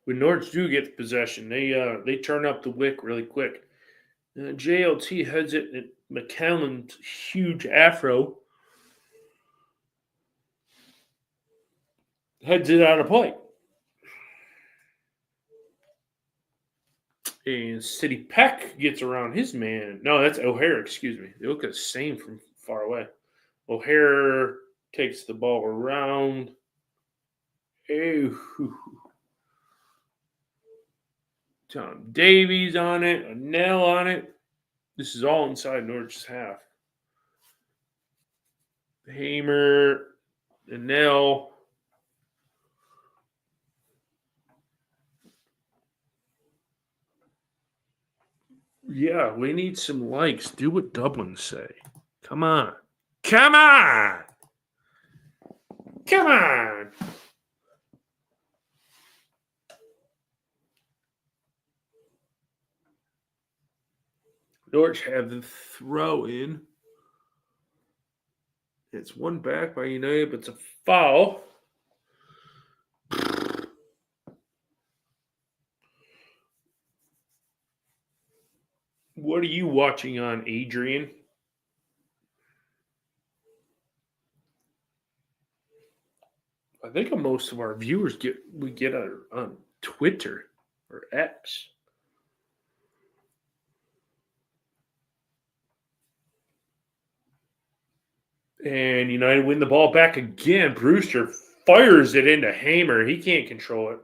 When Norwich do get possession, they turn up the wick really quick. JLT heads it at McCallum's huge afro. Heads it out of play. And City Peck gets around his man. No, that's O'Hare, excuse me. They look the same from far away. O'Hare Takes the ball around. Ew. Tom Davies on it. A nail on it. This is all inside Norwich's half. Hamer. A nail. Yeah, we need some likes. Do what Dublin say. Come on. Come on. Come on. Norwich have the throw in. It's one back by United, but it's a foul. What are you watching on, Adrian? I think most of our viewers get on Twitter or X. And United win the ball back again. Brewster fires it into Hamer. He can't control it.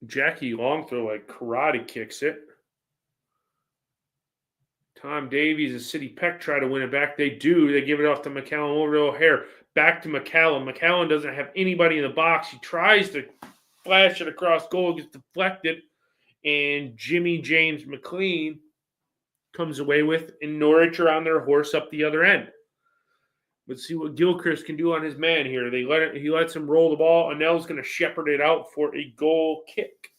Jackie Longthrow like karate kicks it. Tom Davies and City Peck try to win it back. They do. They give it off to McCallum over to O'Hare. Back to McCallum. McCallum doesn't have anybody in the box. He tries to flash it across goal. Gets deflected. And Jimmy James McLean comes away with, and Norwich are on their horse up the other end. Let's see what Gilchrist can do on his man here. He lets him roll the ball. Anel's going to shepherd it out for a goal kick.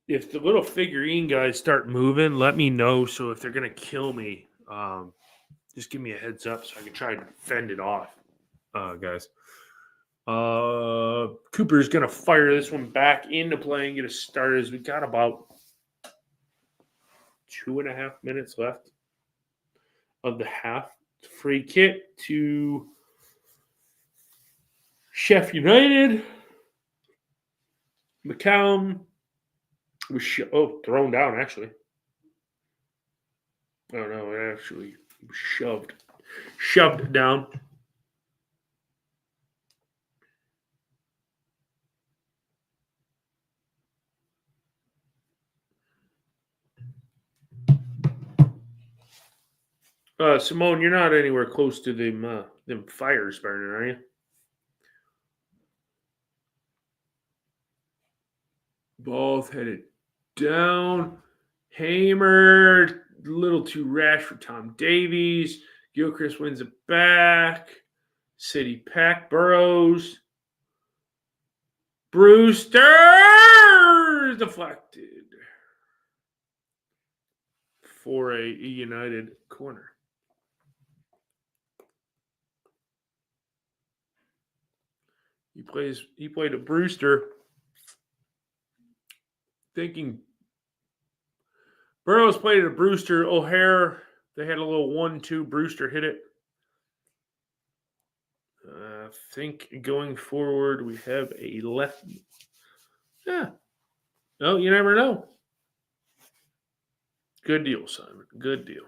If the little figurine guys start moving, let me know. So if they're going to kill me, just give me a heads up so I can try to fend it off, guys. Cooper's going to fire this one back into play and get us started as we got about 2.5 minutes left of the half. Free kick to Sheff United. McCallum was thrown down, actually. Oh, no, it actually was shoved down. Simone, you're not anywhere close to them fires burning, are you? Ball's headed down. Hamer, a little too rash for Tom Davies. Gilchrist wins it back. City Pack, Burrows. Brewster deflected for a United corner. He played a Brewster, thinking Burrows played a Brewster. O'Hare, they had a little 1-2. Brewster hit it. I think going forward, we have a left. Yeah. No, you never know. Good deal, Simon. Good deal.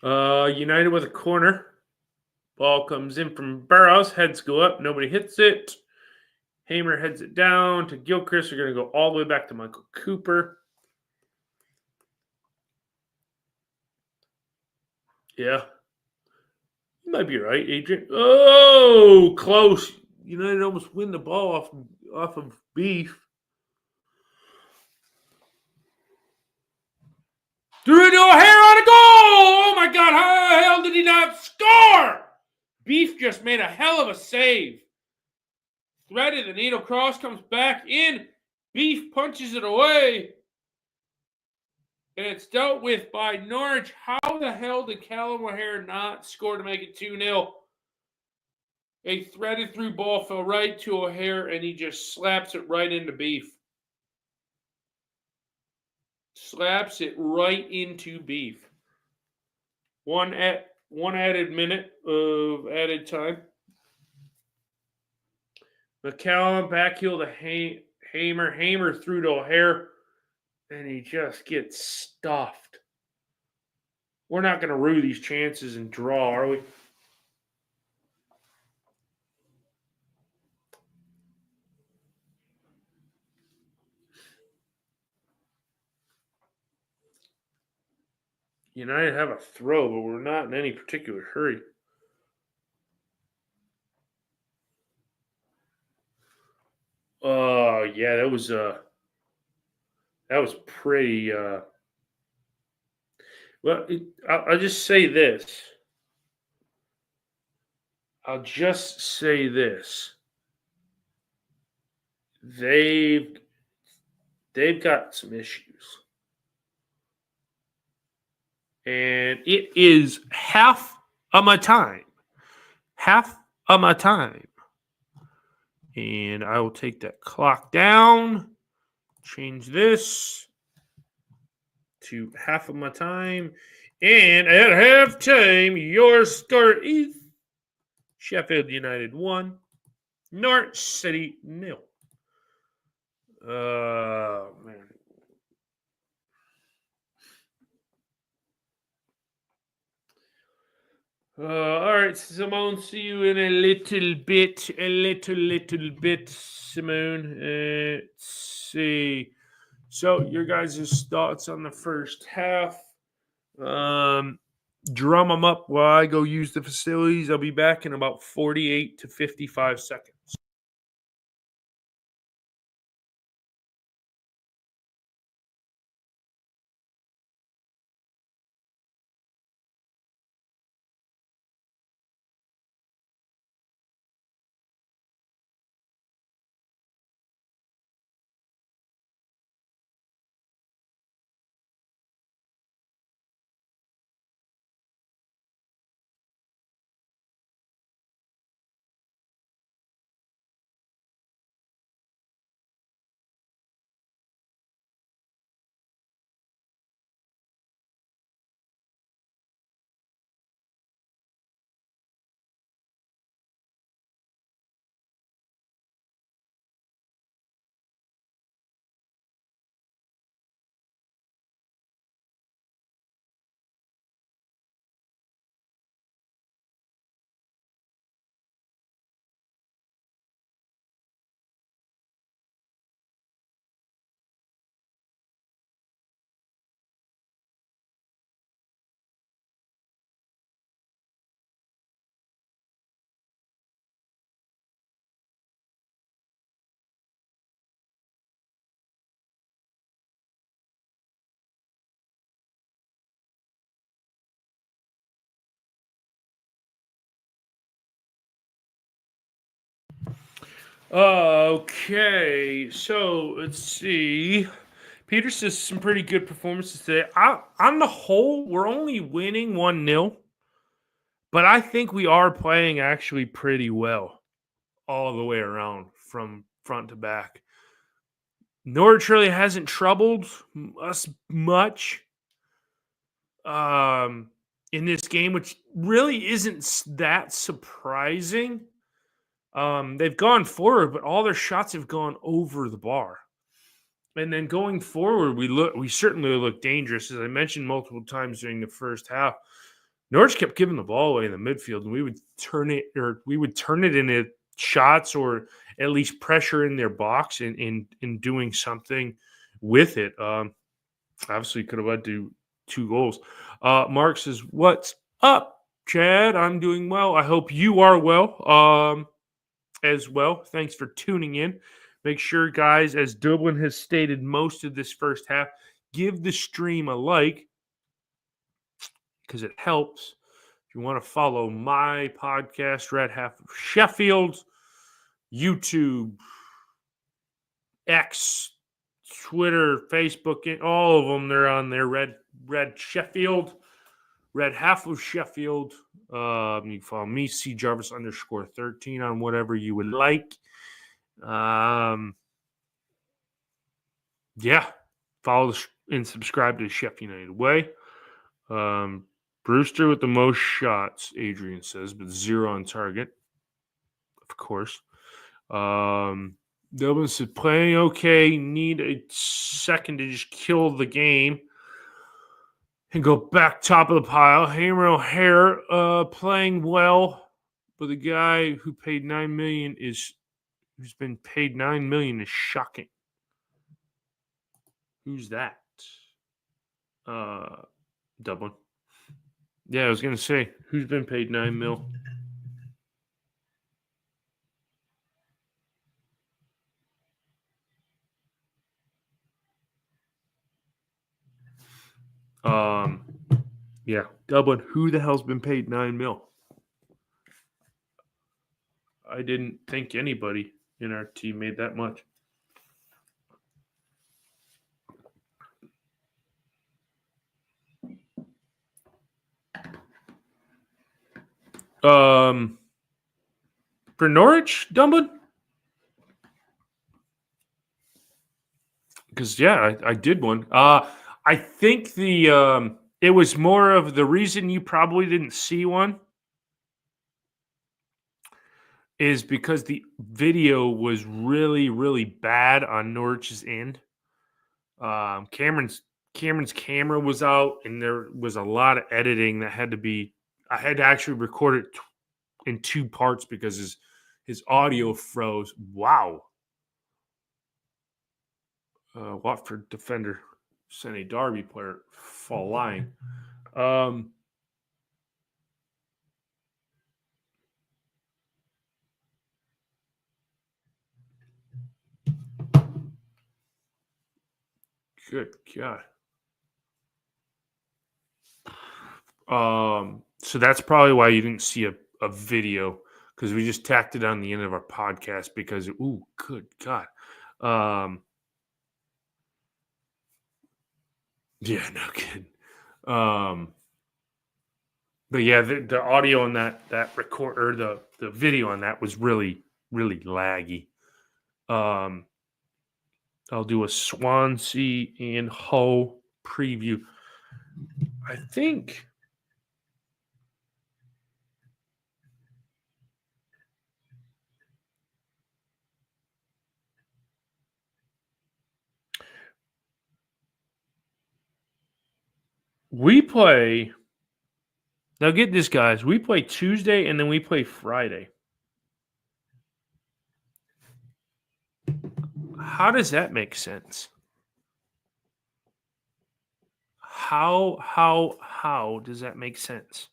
United with a corner. Ball comes in from Burrows. Heads go up. Nobody hits it. Hamer heads it down to Gilchrist. They're going to go all the way back to Michael Cooper. Yeah. You might be right, Adrian. Oh, close. United almost win the ball off of Beef. Threw it to O'Hare on a goal! Oh my God, how the hell did he not score? Beef just made a hell of a save. Threaded, the needle cross comes back in. Beef punches it away. And it's dealt with by Norwich. How the hell did Callum O'Hare not score to make it 2-0? A threaded through ball fell right to O'Hare, and he just slaps it right into Beef. Slaps it right into beef. One added minute of added time. McCallum backheel to Hamer through to O'Hare, and he just gets stuffed. We're not going to rue these chances and draw, are we? United have a throw, but we're not in any particular hurry. Yeah, that was pretty. Well, I'll just say this. I'll just say this. They've got some issues, and it is half of my time. Half of my time. And I will take that clock down, change this to half of my time. And at halftime, your score is Sheffield United 1, Norwich City 0. Man. All right, Simone. See you in a little bit. Little bit, Simone. Let's see. So, your guys' thoughts on the first half. Drum them up while I go use the facilities. I'll be back in about 48 to 55 seconds. Okay, so let's see. Peter says some pretty good performances today. On the whole, we're only winning 1-0, but I think we are playing actually pretty well all the way around from front to back. Norwich really hasn't troubled us much in this game, which really isn't that surprising. They've gone forward, but all their shots have gone over the bar. And then going forward, we certainly look dangerous. As I mentioned multiple times during the first half, Norwich kept giving the ball away in the midfield, and we would turn it into shots or at least pressure in their box in doing something with it. Obviously, could have led to 2 goals. Mark says, "What's up, Chad? I'm doing well. I hope you are well as well. Thanks for tuning in. Make sure, guys, as Dublin has stated most of this first half, give the stream a like because it helps. If you want to follow my podcast, Red Half of Sheffield, YouTube, X, Twitter, Facebook, and all of them, they're on there. Red Sheffield, Red Half of Sheffield. You can follow me, cjarvis_13 on whatever you would like. Yeah, follow and subscribe to Sheff United Way. Brewster with the most shots, Adrian says, but 0 on target, of course. Dublin says, playing okay, need a second to just kill the game and go back top of the pile. Hamer O'Hare playing well, but the guy who paid $9 million who's been paid $9 million is shocking. Who's that? Dublin. Yeah, I was gonna say, who's been paid $9 million? Yeah, Dublin. Who the hell's been paid $9 million? I didn't think anybody in our team made that much. For Norwich, Dublin? Because yeah, I did one. I think it was more of the reason you probably didn't see one is because the video was really, really bad on Norwich's end. Cameron's camera was out, and there was a lot of editing that had to be. I had to actually record it in 2 parts because his audio froze. Wow. Watford defender sent a Derby player flying. Good God. So that's probably why you didn't see a video, because we just tacked it on the end of our podcast because, ooh, good God. Yeah, no kidding. But yeah, the audio on that record, or the video on that was really, really laggy. I'll do a Swansea and Hull preview. I think we play. Now get this, guys. We play Tuesday and then we play Friday. How does that make sense? How does that make sense?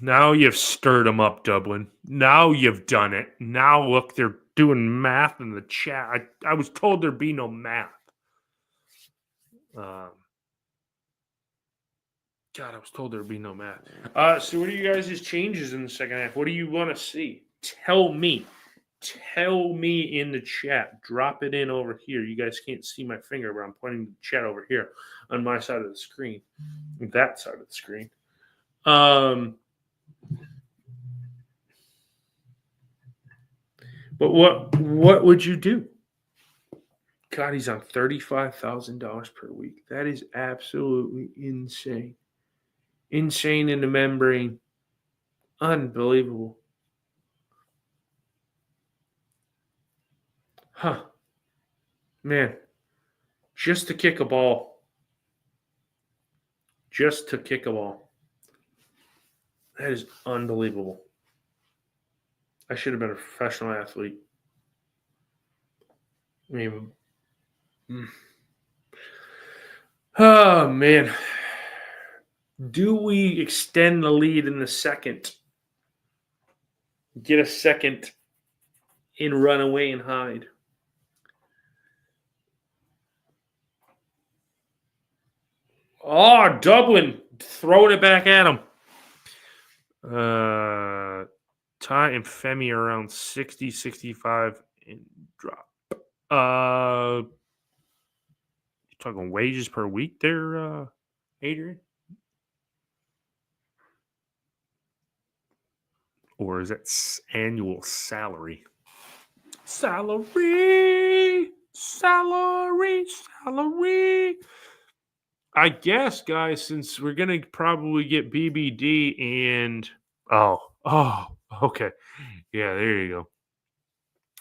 Now you've stirred them up, Dublin. Now you've done it. Now look, they're doing math in the chat. I was told there'd be no math. God, I was told there'd be no math. So what are you guys' changes in the second half? What do you want to see? Tell me. Tell me in the chat. Drop it in over here. You guys can't see my finger, but I'm pointing the chat over here on my side of the screen. That side of the screen. But what would you do? God, he's on $35,000 per week. That is absolutely insane. Insane in the membrane. Unbelievable. Huh. Man. Just to kick a ball. Just to kick a ball. That is unbelievable. I should have been a professional athlete. I mean, oh, man. Do we extend the lead in the second? Get a second and run away and hide? Oh, Dublin throwing it back at him. Ty and Femi around 60, 65 and drop. You talking wages per week there, Adrian? Or is that annual salary? Salary. I guess, guys, since we're going to probably get BBD and... okay. Yeah, there you go.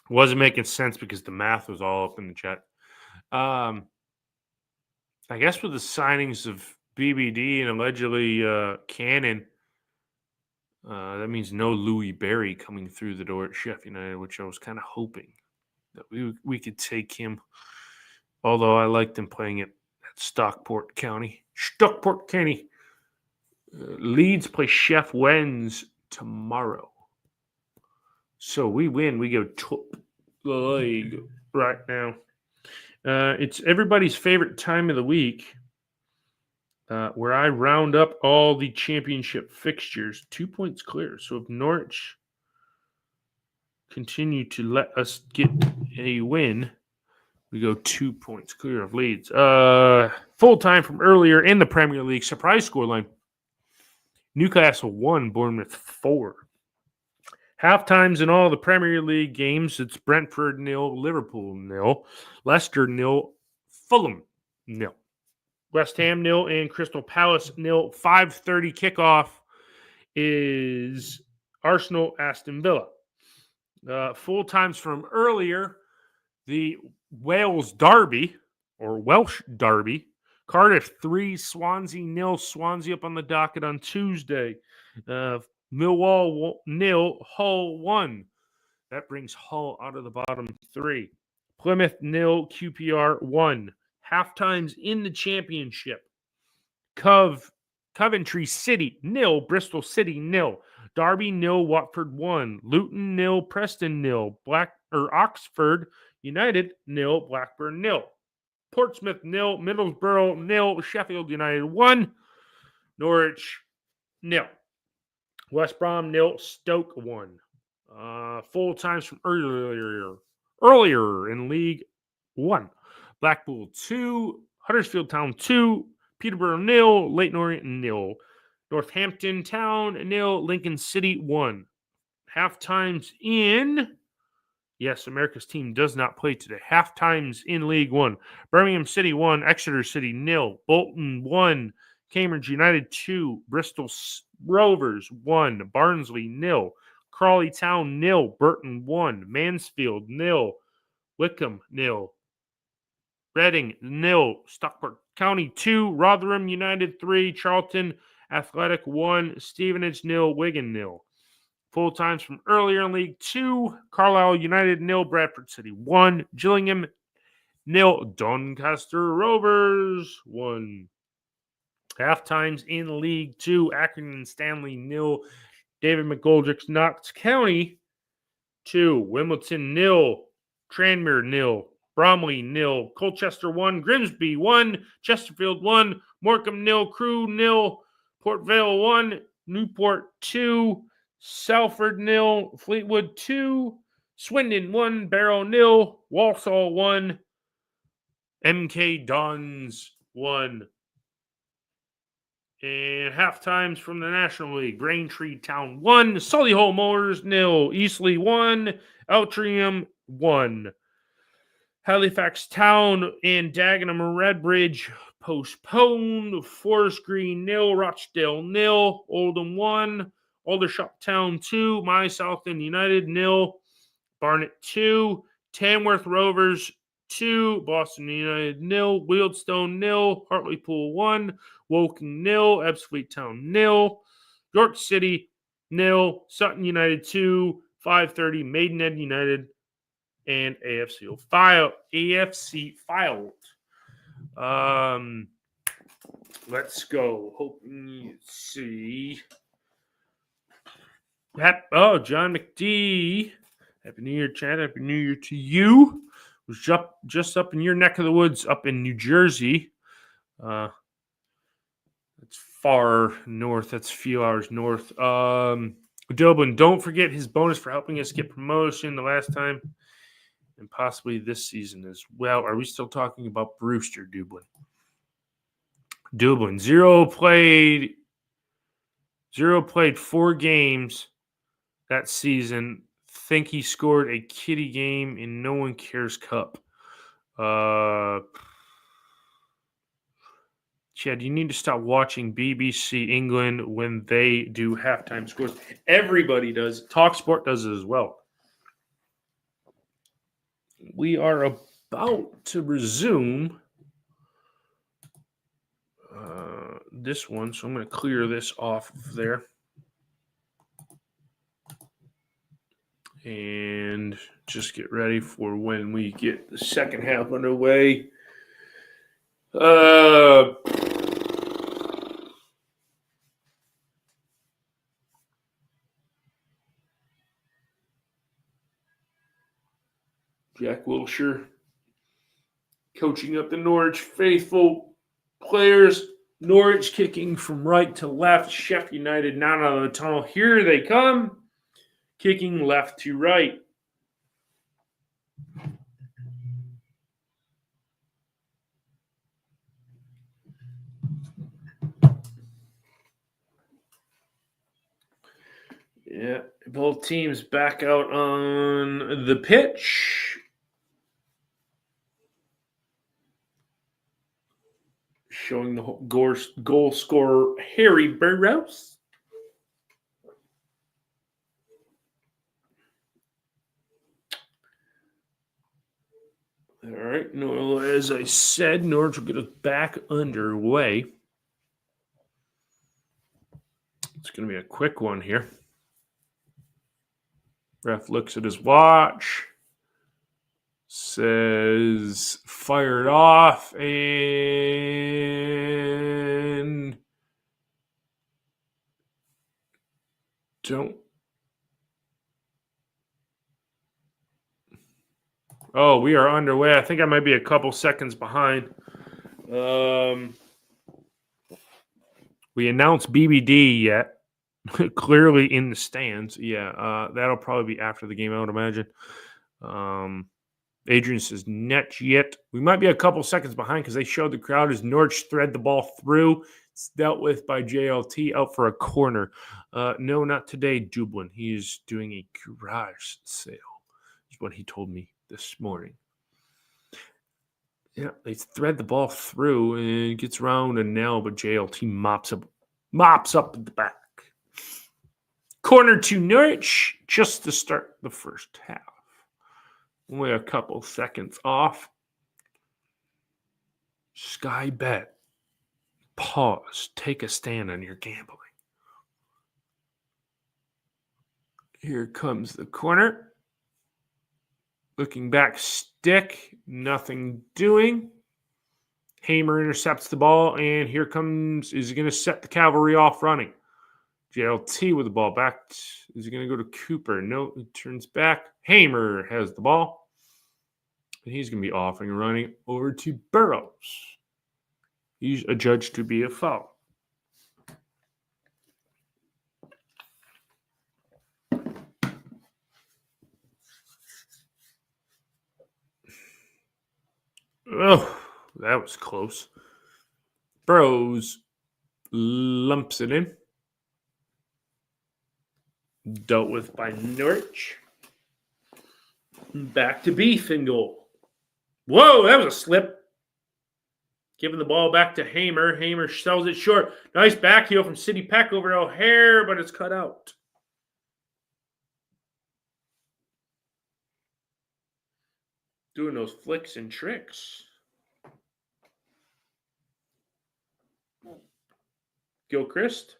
Wasn't making sense because the math was all up in the chat. I guess with the signings of BBD and allegedly Cannon, that means no Louis Berry coming through the door at Sheff United, which I was kind of hoping that we could take him. Although I liked him playing at Stockport County. Leeds play Sheff Wednesday tomorrow. So we win. We go top the league right now. It's everybody's favorite time of the week where I round up all the championship fixtures. 2 points clear. So if Norwich continue to let us get a win, we go 2 points clear of Leeds. Full time from earlier in the Premier League. Surprise scoreline. Newcastle 1, Bournemouth 4. Half times in all the Premier League games, it's Brentford 0, Liverpool 0, Leicester 0, Fulham 0, West Ham 0, and Crystal Palace 0. 5:30 kickoff is Arsenal Aston Villa. Full times from earlier, the Wales Derby, or Welsh Derby, Cardiff 3, Swansea 0. Swansea up on the docket on Tuesday. Millwall 0, Hull 1. That brings Hull out of the bottom 3. Plymouth 0, QPR 1. Half times in the championship. Coventry City 0, Bristol City 0. Derby 0, Watford 1. Luton 0, Preston 0. Oxford United 0, Blackburn 0. Portsmouth 0, Middlesbrough 0, Sheffield United 1. Norwich 0. West Brom 0, Stoke 1. Full times from earlier in League 1. Blackpool 2, Huddersfield Town 2, Peterborough 0, Leyton Orient 0, Northampton Town 0, Lincoln City 1. Half times in... Yes, America's team does not play today. Half times in League 1. Birmingham City 1, Exeter City 0, Bolton 1, Cambridge United 2, Bristol Rovers 1, Barnsley 0, Crawley Town 0, Burton 1, Mansfield 0, Wickham 0, Reading 0, Stockport County 2, Rotherham United 3, Charlton Athletic 1, Stevenage 0, Wigan 0. Full times from earlier in League 2, Carlisle United 0, Bradford City 1, Gillingham 0, Doncaster Rovers 1. Half times in League 2, Accrington Stanley 0, David McGoldrick's Notts County 2, Wimbledon 0, Tranmere 0, Bromley 0, Colchester 1, Grimsby 1, Chesterfield 1, Morecambe 0, Crewe 0, Port Vale 1, Newport 2, Salford 0, Fleetwood 2, Swindon 1, Barrow 0, Walsall 1, MK Dons 1. And half times from the National League, Braintree Town 1, Solihull Motors 0, Eastleigh 1, Altrincham 1. Halifax Town and Dagenham Redbridge postponed. Forest Green 0, Rochdale 0, Oldham 1, Aldershot Town 2, My Southend United 0, Barnet 2, Tamworth Rovers 2, Boston United 0, Wealdstone 0, Hartlepool 1, Woking 0, Ebbsfleet Town 0, York City 0, Sutton United 2, 5:30 Maidenhead United, and AFC filed. Let's go. Let's see. John McD. Happy New Year, Chad. Happy New Year to you. Was just up in your neck of the woods, up in New Jersey. That's far north. That's a few hours north. Dublin, don't forget his bonus for helping us get promotion the last time and possibly this season as well. Are we still talking about Brewster, Dublin? Dublin, 0 played 4 games. that season. Think he scored a kitty game in No One Cares Cup. Chad, you need to stop watching BBC England when they do halftime scores. Everybody does. TalkSport does it as well. We are about to resume this one, so I'm going to clear this off of there. And just get ready for when we get the second half underway. Jack Wilshere coaching up the Norwich faithful players. Norwich kicking from right to left. Sheff United not out of the tunnel. Here they come. Kicking left to right. Yeah, both teams back out on the pitch. Showing the goal scorer, Harry Burrows. All right, no, as I said, Norwich will get us back underway. It's going to be a quick one here. Ref looks at his watch, says fired off, and don't. Oh, we are underway. I think I might be a couple seconds behind. We announced BBD yet. Clearly in the stands. Yeah, that'll probably be after the game, I would imagine. Adrian says, net yet. We might be a couple seconds behind because they showed the crowd as Norwich thread the ball through. It's dealt with by JLT out for a corner. No, not today, Dublin. He's doing a garage sale, is what he told me this morning. Yeah, they thread the ball through and it gets around and now, but JLT mops up at the back. Corner to Norwich just to start the first half. Only a couple seconds off. Sky Bet. Pause. Take a stand on your gambling. Here comes the corner. Looking back, stick. Nothing doing. Hamer intercepts the ball, and here comes, is he going to set the cavalry off running? JLT with the ball back. Is he going to go to Cooper? No, he turns back. Hamer has the ball. And he's going to be off and running over to Burrows. He's adjudged to be a foul. Oh, that was close. Burrows lumps it in. Dealt with by Norwich. Back to Beef and goal. Whoa, that was a slip. Giving the ball back to Hamer. Hamer sells it short. Nice back heel from City Peck over to O'Hare, but it's cut out. Doing those flicks and tricks. Gilchrist.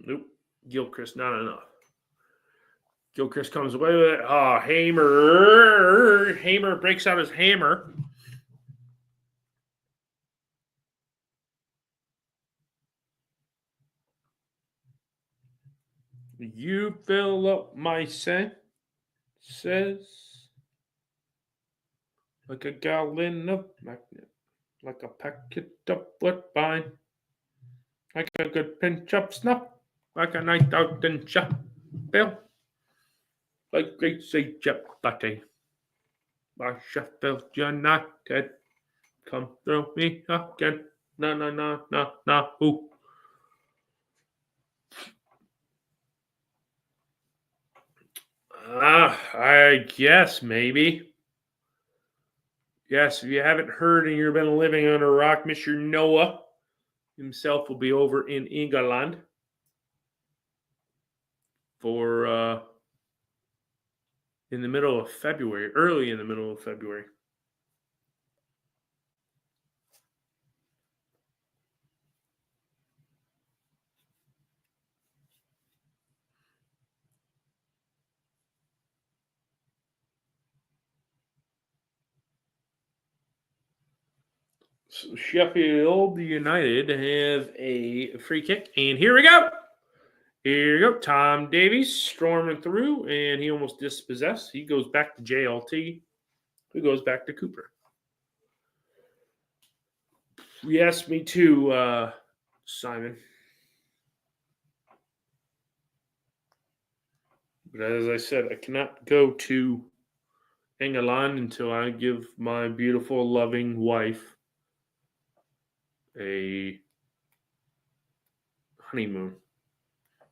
Nope. Gilchrist, not enough. Gilchrist comes away with it. Oh, Hamer. Hamer breaks out his hammer. You fill up my senses like a gallon of magnet, like a packet of woodbine, like a good pinch of snuff, like a night out in Sheffield, like great Egypt latte by Sheffield United. Come throw me again. No. Ooh. I guess maybe. Yes, if you haven't heard and you've been living under a rock, Mr. Noah himself will be over in England for in the middle of February, early in the middle of February. So Sheffield United have a free kick, and here we go. Here we go. Tom Davies storming through, and he almost dispossessed. He goes back to JLT, who goes back to Cooper. Yes, me too, Simon. But as I said, I cannot go to England until I give my beautiful, loving wife a honeymoon.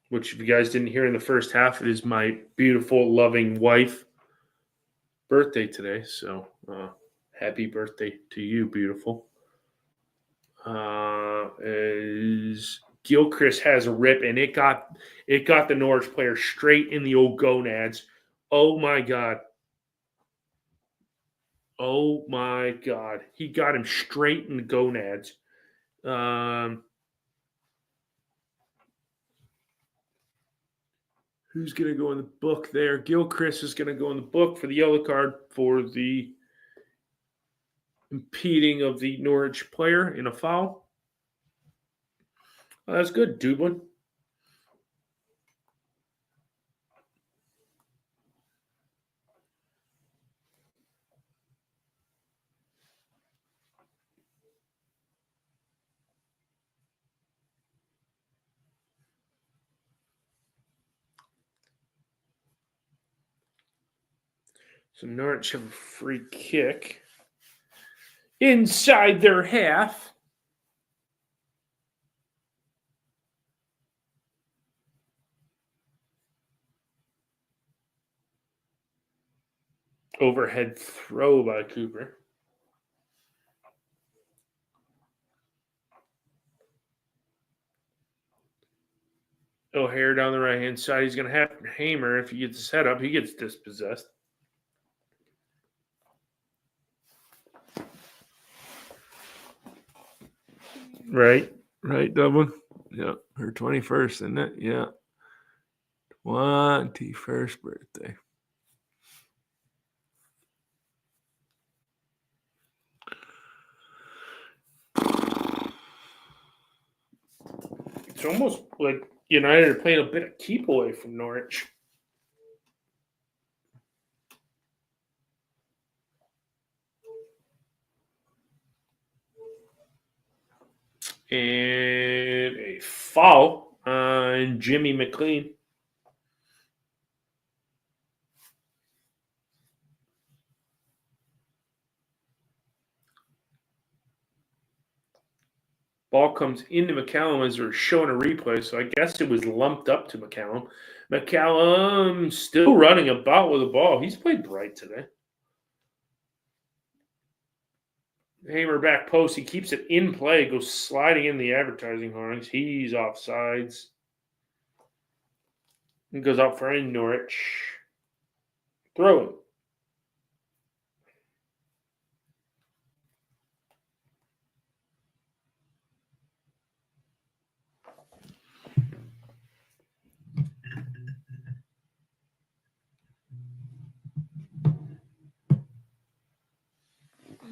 Which, if you guys didn't hear in the first half, it is my beautiful, loving wife birthday today. So, happy birthday to you, beautiful. As Gilchrist has a rip, and it got the Norwich player straight in the old gonads. Oh my god! Oh my god! He got him straight in the gonads. Who's going to go in the book there? Gilchrist is going to go in the book for the yellow card for the impeding of the Norwich player in a foul. Oh, that's good, Dublin. So Norwich have a free kick inside their half. Overhead throw by Cooper. O'Hare down the right-hand side. He's going to have Hamer. If he gets his head up, he gets dispossessed. Right, Dublin. Yeah, her 21st, isn't it? Yeah. 21st birthday. It's almost like United are playing a bit of keep away from Norwich. And a foul on Jimmy McLean. Ball comes into McCallum as they're showing a replay, so I guess it was lumped up to McCallum. McCallum still running about with the ball. He's played bright today. Hamer back post. He keeps it in play, goes sliding in the advertising horns. He's offsides. He goes out for a Norwich. Throw it.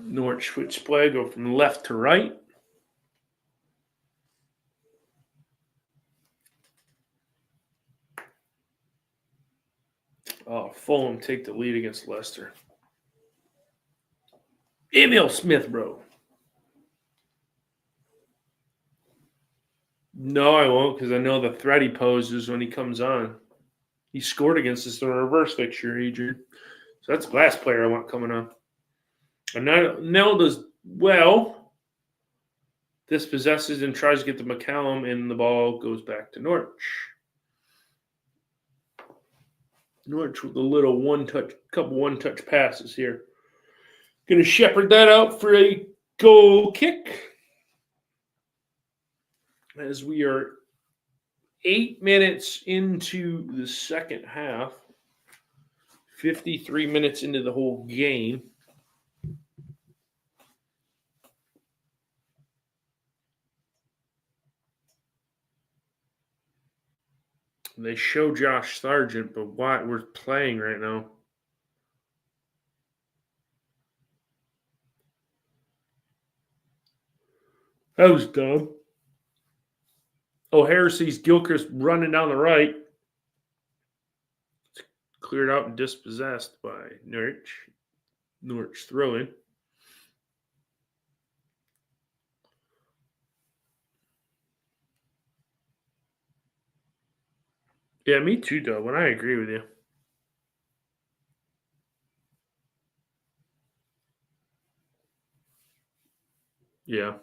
Norwich switch play, go from left to right. Oh, Fulham take the lead against Leicester. Emil Smith, bro. No, I won't, because I know the threat he poses when he comes on. He scored against us in a reverse fixture, Adrian. So that's the last player I want coming on. And now does well, dispossesses and tries to get to McCallum, and the ball goes back to Norwich. Norwich with a little couple one-touch passes here. Going to shepherd that out for a goal kick. As we are 8 minutes into the second half, 53 minutes into the whole game. They show Josh Sargent, but why we're playing right now? That was dumb. O'Hare sees Gilchrist running down the right. It's cleared out and dispossessed by Norwich. Norwich throwing. Yeah, me too, Doug. When I agree with you. Yeah.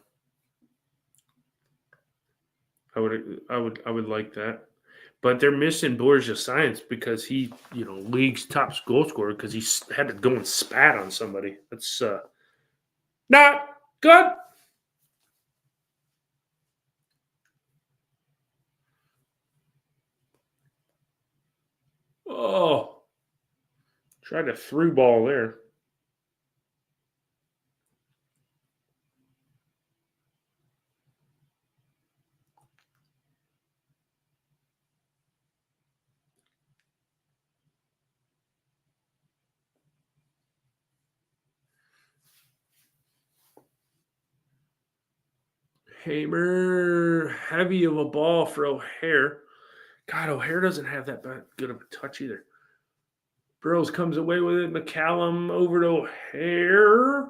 I would like that. But they're missing Borgia Science because he, league's top goal scorer because he had to go and spat on somebody. That's not good. Oh, tried a through ball there. Hamer, heavy of a ball for O'Hare. God, O'Hare doesn't have that good of a touch either. Burrows comes away with it. McCallum over to O'Hare.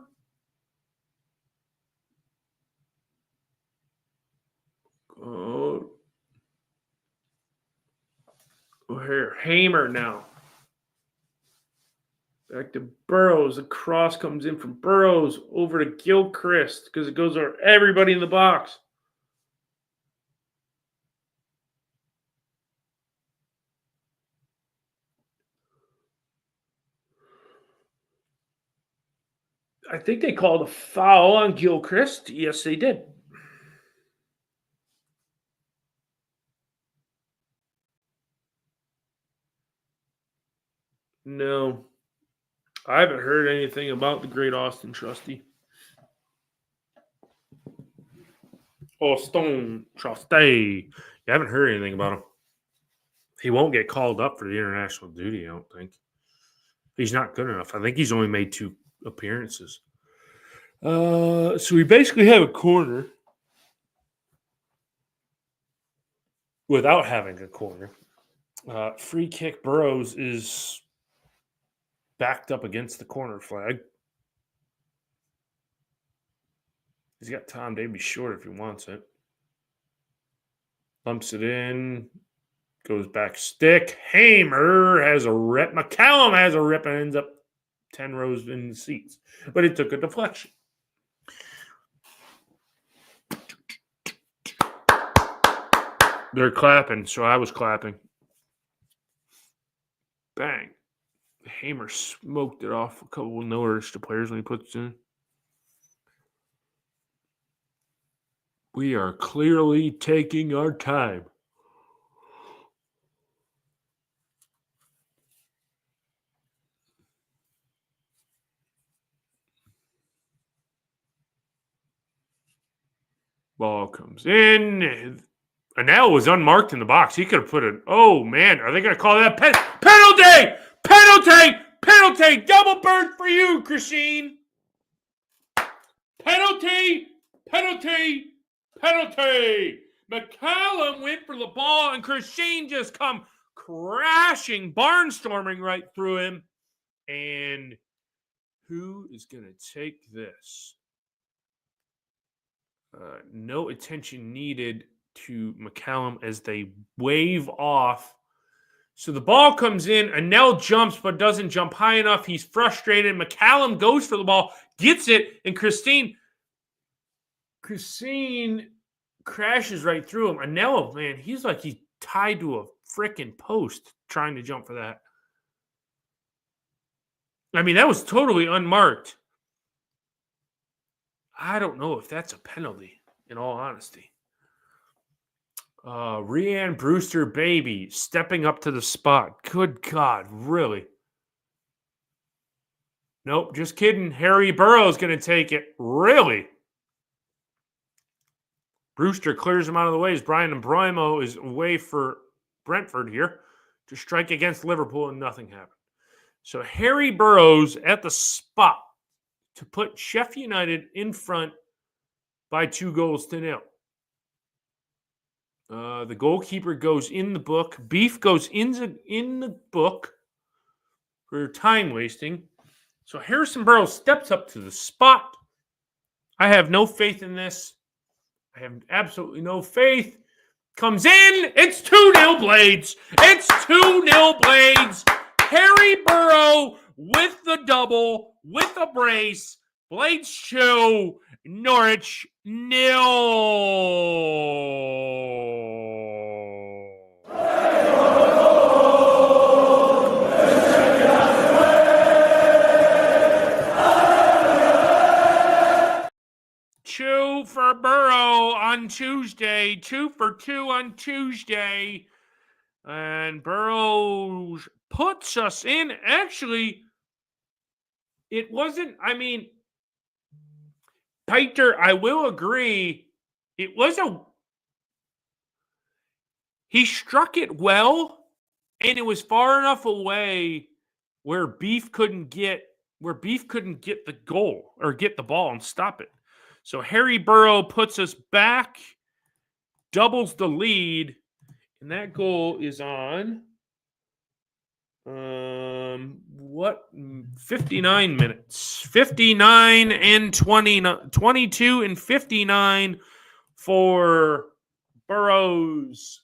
Oh. O'Hare. Hamer now. Back to Burrows. The cross comes in from Burrows over to Gilchrist because it goes over everybody in the box. I think they called a foul on Gilchrist. Yes, they did. No. I haven't heard anything about the great Austin Trusty. Austin Trusty. You haven't heard anything about him. He won't get called up for the international duty, I don't think. He's not good enough. I think he's only made 2 appearances. So we basically have a corner without having a corner. Free kick. Burrows is backed up against the corner flag. He's got Tom Davey short if he wants it. Lumps it in. Goes back stick. Hamer has a rip. McCallum has a rip and ends up 10 rows in the seats. But it took a deflection. They're clapping, so I was clapping. Bang. Hamer smoked it off a couple of Norwich players when he puts it in. We are clearly taking our time. Ball comes in. Anel was unmarked in the box. He could have put it. Oh, man. Are they going to call that penalty? Penalty. Double bird for you, Christine. Penalty. McCallum went for the ball, and Christine just come crashing, barnstorming right through him. And who is going to take this? No attention needed to McCallum as they wave off. So the ball comes in. Anel jumps but doesn't jump high enough. He's frustrated. McCallum goes for the ball, gets it, and Christine crashes right through him. Anello, man, he's tied to a freaking post trying to jump for that. I mean, that was totally unmarked. I don't know if that's a penalty, in all honesty. Rhiann Brewster, baby, stepping up to the spot. Good God, really? Nope, just kidding. Harry Burrow's going to take it. Really? Brewster clears him out of the way as Brian Mbroimo is away for Brentford here to strike against Liverpool, and nothing happened. So Harry Burrows at the spot to put Sheff United in front by 2-0. The goalkeeper goes in the book. Beef goes in the book for time wasting. So Harrison Burrows steps up to the spot. I have no faith in this. I have absolutely no faith. Comes in. It's 2-0 Blades. It's 2-0 Blades. Harry Burrow with the double, with a brace. Blades 2, Norwich 0. Two for Burrow on Tuesday. 2 for 2 on Tuesday. And Burrows puts us in. Actually, it wasn't, Peter, I will agree. He struck it well, and it was far enough away where Beef couldn't get the goal or get the ball and stop it. So Harry Burrow puts us back, doubles the lead, and that goal is on 59 minutes. 59 and 22 and 59 for Burrows.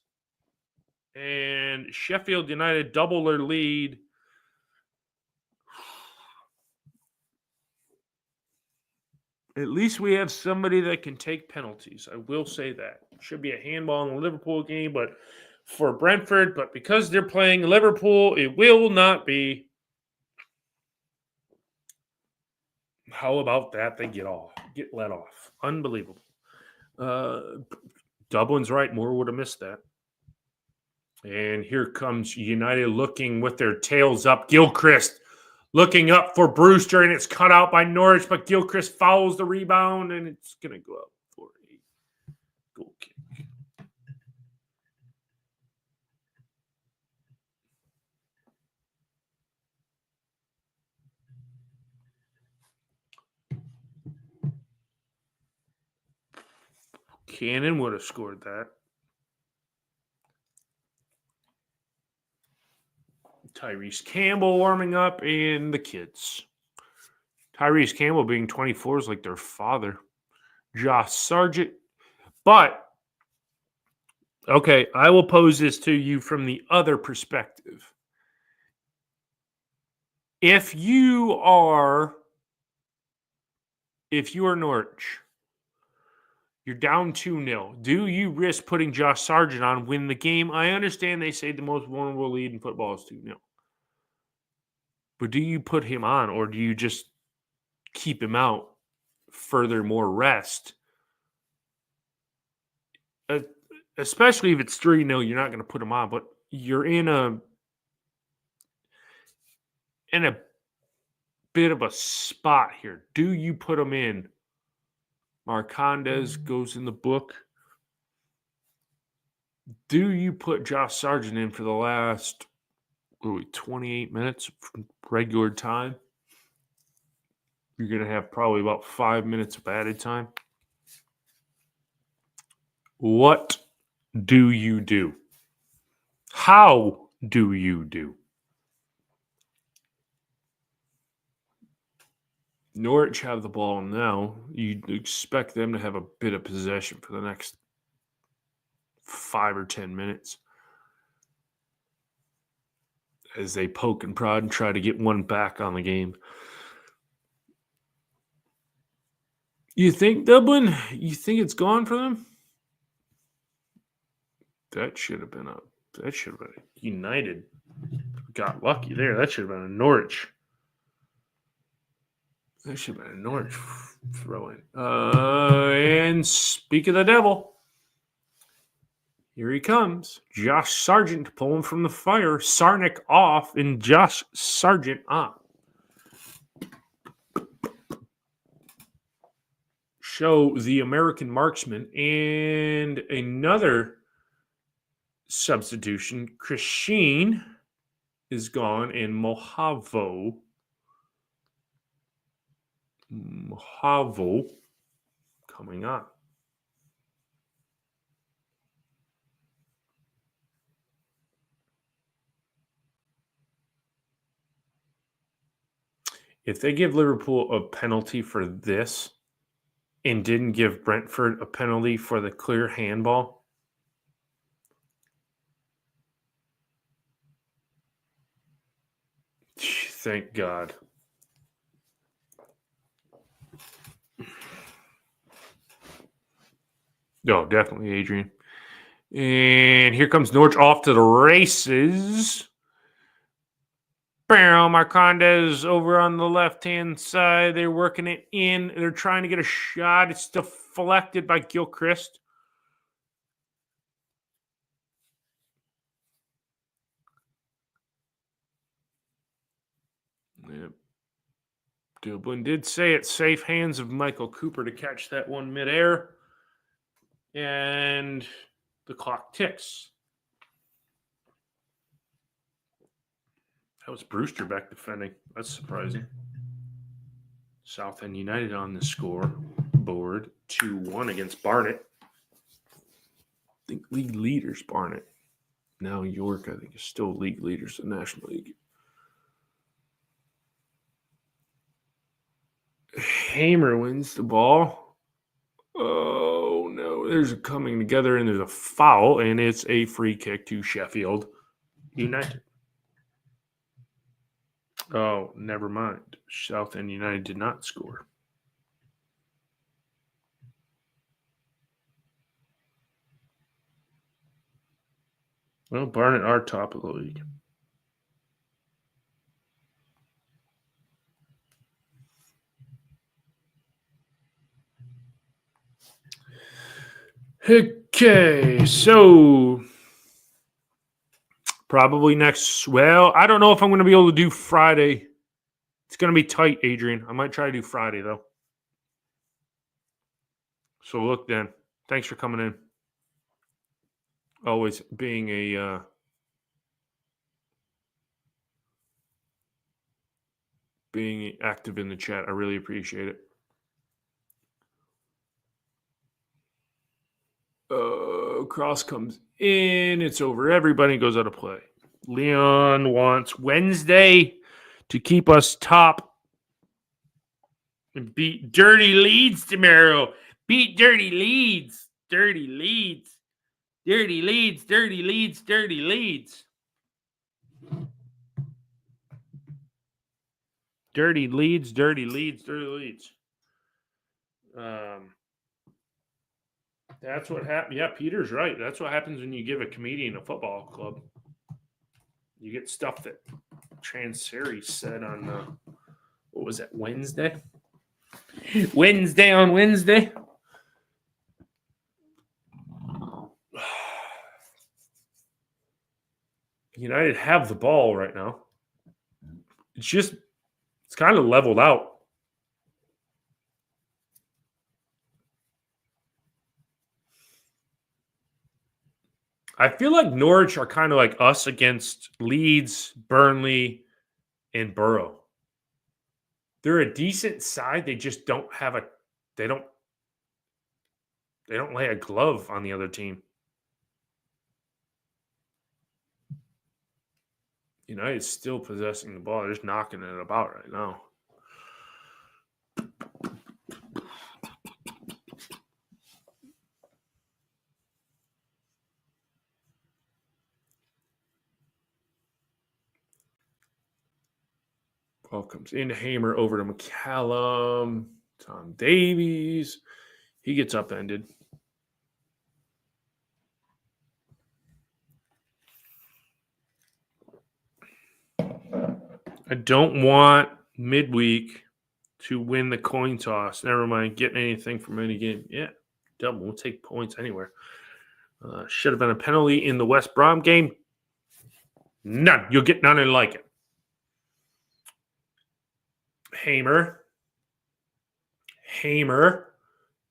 And Sheffield United double their lead. At least we have somebody that can take penalties. I will say that. Should be a handball in the Liverpool game, but for Brentford, but because they're playing Liverpool, it will not be. How about that? They get let off. Unbelievable. Dublin's right. Moore would have missed that. And here comes United looking with their tails up. Gilchrist looking up for Brewster, and it's cut out by Norwich, but Gilchrist fouls the rebound, and it's going to go up for a goal kick. Cannon would have scored that. Tyrese Campbell warming up, and the kids. Tyrese Campbell being 24 is like their father. Josh Sargent. But, okay, I will pose this to you from the other perspective. If you are Norwich, you're down 2-0. Do you risk putting Josh Sargent on, win the game? I understand they say the most vulnerable lead in football is 2-0. But do you put him on, or do you just keep him out? Furthermore, rest. Especially if it's 3-0, you're not going to put him on. But you're in a bit of a spot here. Do you put him in? Marcondes goes in the book. Do you put Josh Sargent in for the last 28 minutes of regular time? You're going to have probably about 5 minutes of added time. What do you do? How do you do? Norwich have the ball now. You'd expect them to have a bit of possession for the next 5 or 10 minutes as they poke and prod and try to get one back on the game. You think Dublin? You think it's gone for them? That should have been United. Got lucky there. That should have been a Norwich. That should have been a Norwich throw in. And speak of the devil, here he comes. Josh Sargent pulling from the fire. Sarnik off and Josh Sargent on. Show the American marksman and another substitution. Chris Sheen is gone and Mojavo coming on. If they give Liverpool a penalty for this and didn't give Brentford a penalty for the clear handball, thank God. Oh, definitely, Adrian. And here comes Norwich off to the races. Marcondes over on the left-hand side. They're working it in. They're trying to get a shot. It's deflected by Gilchrist. Yep. Dublin did say it's safe hands of Michael Cooper to catch that one midair. And the clock ticks. That was Brewster back defending. That's surprising. Southend United on the scoreboard. 2-1 against Barnet. I think league leaders, Barnet. Now York, I think, is still league leaders in the National League. Hamer wins the ball. Oh, no. There's a coming together, and there's a foul, and it's a free kick to Sheffield United. Oh, never mind. Southend United did not score. Well, Barnet are top of the league. Okay, so probably next. Well, I don't know if I'm going to be able to do Friday. It's going to be tight, Adrian. I might try to do Friday, though. So look then. Thanks for coming in. Always being being active in the chat. I really appreciate it. Cross comes in. It's over. Everybody goes out of play. Leon wants Wednesday to keep us top and beat Dirty Leeds tomorrow. Beat Dirty Leeds. Dirty Leeds. Dirty Leeds. Dirty Leeds. Dirty Leeds. Dirty Leeds. Dirty Leeds. Dirty Leeds. That's what happened. Yeah, Peter's right. That's what happens when you give a comedian a football club. You get stuff that Transeri said on, what was it, Wednesday? Wednesday on Wednesday. United have the ball right now. It's kind of leveled out. I feel like Norwich are kind of like us against Leeds, Burnley, and Borough. They're a decent side. They just don't have they don't lay a glove on the other team. United's still possessing the ball. They're just knocking it about right now. Ball comes in. Hamer over to McCallum. Tom Davies. He gets upended. I don't want midweek to win the coin toss. Never mind getting anything from any game. Yeah, double. We'll take points anywhere. Should have been a penalty in the West Brom game. None. You'll get none and like it. Hamer.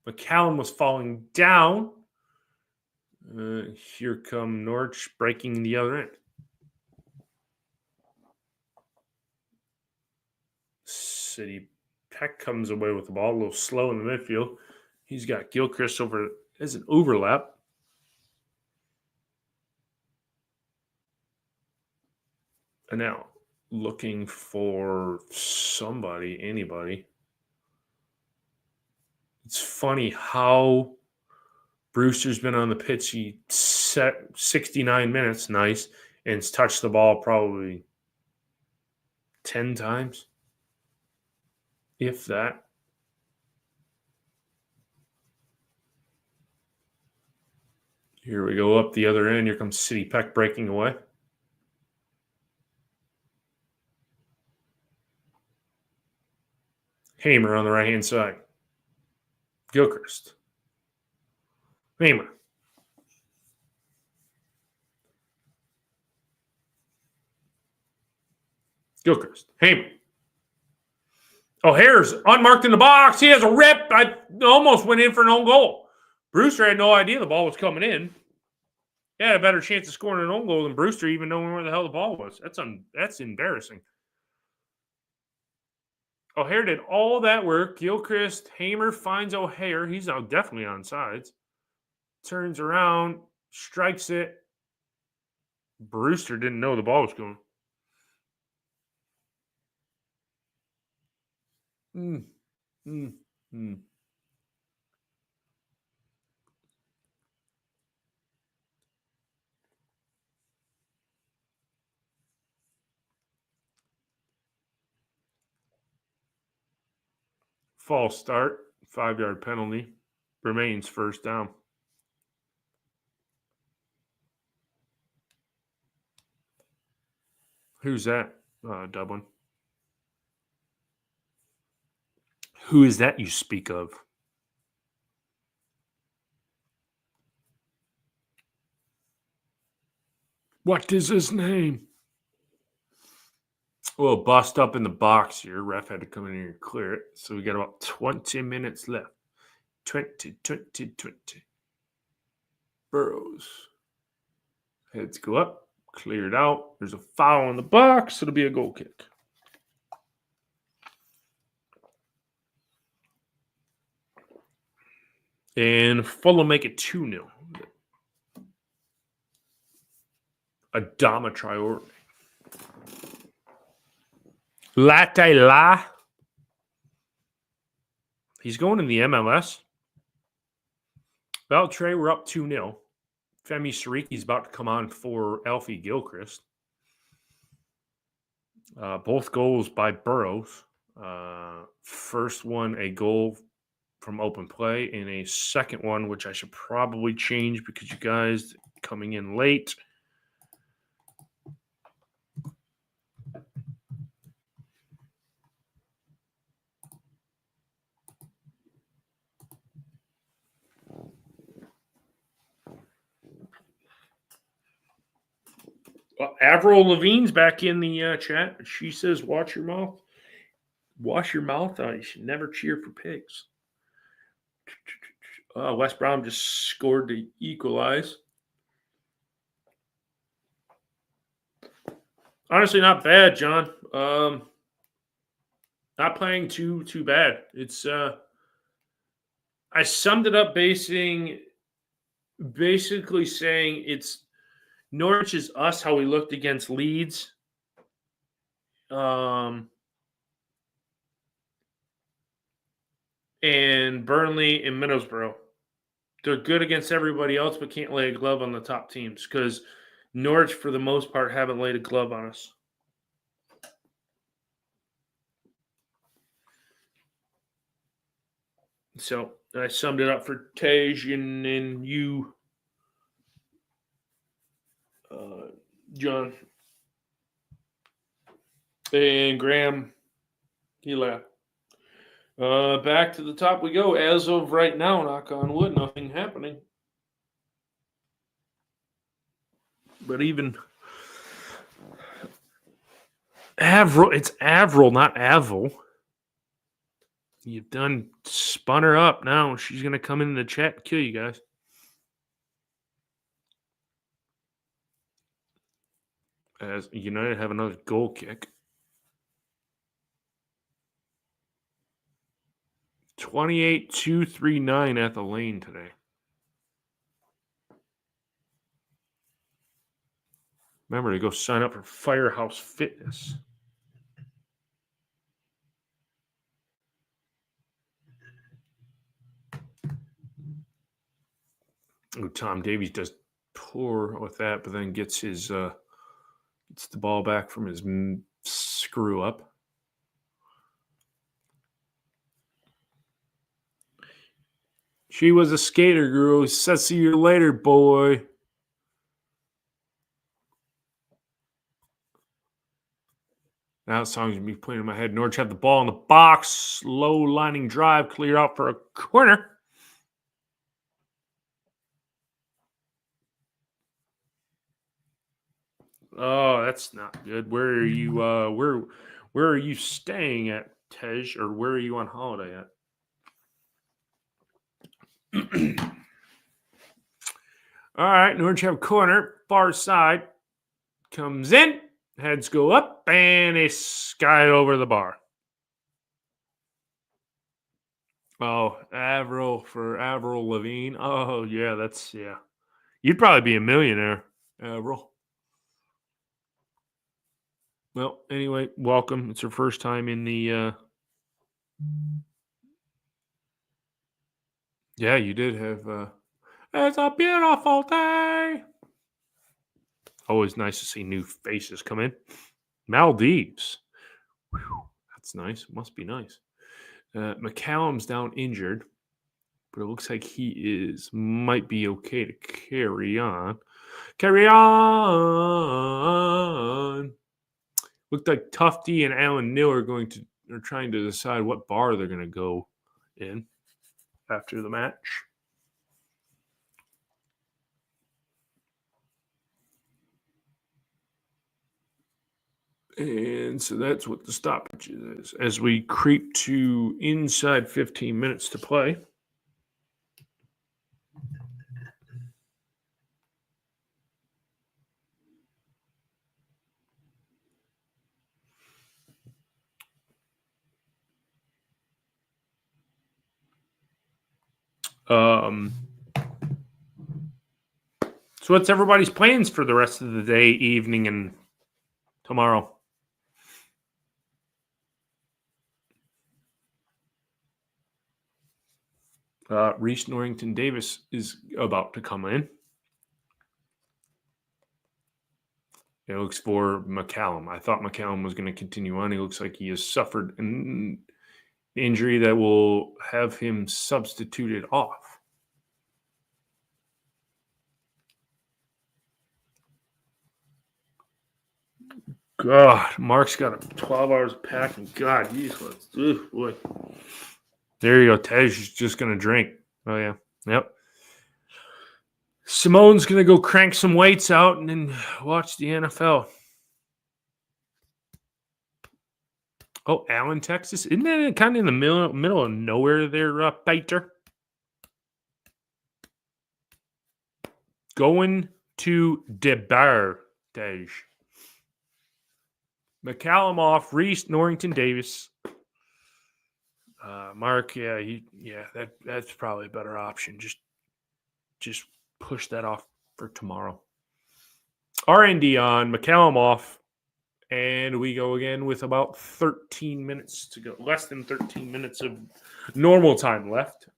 McCallum was falling down. Here come Norwich breaking the other end. City Peck comes away with the ball, a little slow in the midfield. He's got Gilchrist over as an overlap. And now looking for anybody. It's funny how Brewster's been on the pitch. He set 69 minutes, nice, and has touched the ball probably 10 times, if that. Here we go up the other end. Here comes City Peck breaking away. Hamer on the right-hand side. Gilchrist. Hamer. Gilchrist. Hamer. O'Hare's unmarked in the box. He has a rip. I almost went in for an own goal. Brewster had no idea the ball was coming in. He had a better chance of scoring an own goal than Brewster, even knowing where the hell the ball was. That's embarrassing. O'Hare did all that work. Gilchrist, Hamer finds O'Hare. He's now definitely on sides. Turns around, strikes it. Brewster didn't know the ball was going. False start, 5-yard penalty. Remains first down. Who's that, Dublin? Who is that you speak of? What is his name? Well, bust up in the box here. Ref had to come in here and clear it. So we got about 20 minutes left. 20. Burrows. Heads go up. Cleared out. There's a foul in the box. It'll be a goal kick. And Fulham make it 2-0. Adama Traore. Latte La. He's going in the MLS. Beltray, we're up 2-0. Femi Sariki's about to come on for Alfie Gilchrist. Both goals by Burrows. First one, a goal from open play, and a second one, which I should probably change because you guys coming in late. Well, Avril Lavigne's back in the chat. She says, watch your mouth. Wash your mouth. You should never cheer for pigs. West Brom just scored to equalize. Honestly, not bad, John. Not playing too bad. It's I summed it up basically saying it's Norwich is us, how we looked against Leeds. And Burnley and Middlesbrough. They're good against everybody else, but can't lay a glove on the top teams because Norwich, for the most part, haven't laid a glove on us. So I summed it up for Tej and you, John, and Graham. He left. Back to the top we go. As of right now, knock on wood, nothing happening. But even Avril, it's Avril, not Avil. You've done spun her up now. She's gonna come in the chat and kill you guys. As United have another goal kick. 28-239 at the lane today. Remember to go sign up for Firehouse Fitness. Oh, Tom Davies does poor with that, but then gets his gets the ball back from his screw up. She was a skater girl. Says see you later, boy. Now that song's gonna be playing in my head. Norwich have the ball in the box. Low lining drive, clear out for a corner. Oh, that's not good. Where are you? Where are you staying at, Tej, or where are you on holiday at? All right, Norwich have corner, far side, comes in, heads go up, and a sky over the bar. Oh, Avril Lavigne. Oh, yeah, yeah. You'd probably be a millionaire, Avril. Well, anyway, welcome. It's her first time in the. Yeah, you did have. It's a beautiful day. Always nice to see new faces come in. Maldives. Whew, that's nice. Must be nice. McCallum's down injured, but it looks like he might be okay to carry on. Carry on. Looked like Tufty and Alan Neal are trying to decide what bar they're going to go in after the match. And so that's what the stoppage is. As we creep to inside 15 minutes to play. So what's everybody's plans for the rest of the day, evening, and tomorrow? Reese Norrington Davis is about to come in. It looks for McCallum. I thought McCallum was going to continue on. He looks like he has suffered an injury that will have him substituted off. God, Mark's got 12 hours of packing. God, boy. There you go. Tej is just going to drink. Oh, yeah. Yep. Simone's going to go crank some weights out and then watch the NFL. Oh, Allen, Texas. Isn't that kind of in the middle of nowhere there, Peter? Going to De Bar, Tej. McCallum off, Reese, Norrington Davis. Mark, that's probably a better option. Just push that off for tomorrow. R&D on, McCallum off, and we go again with about 13 minutes to go. Less than 13 minutes of normal time left.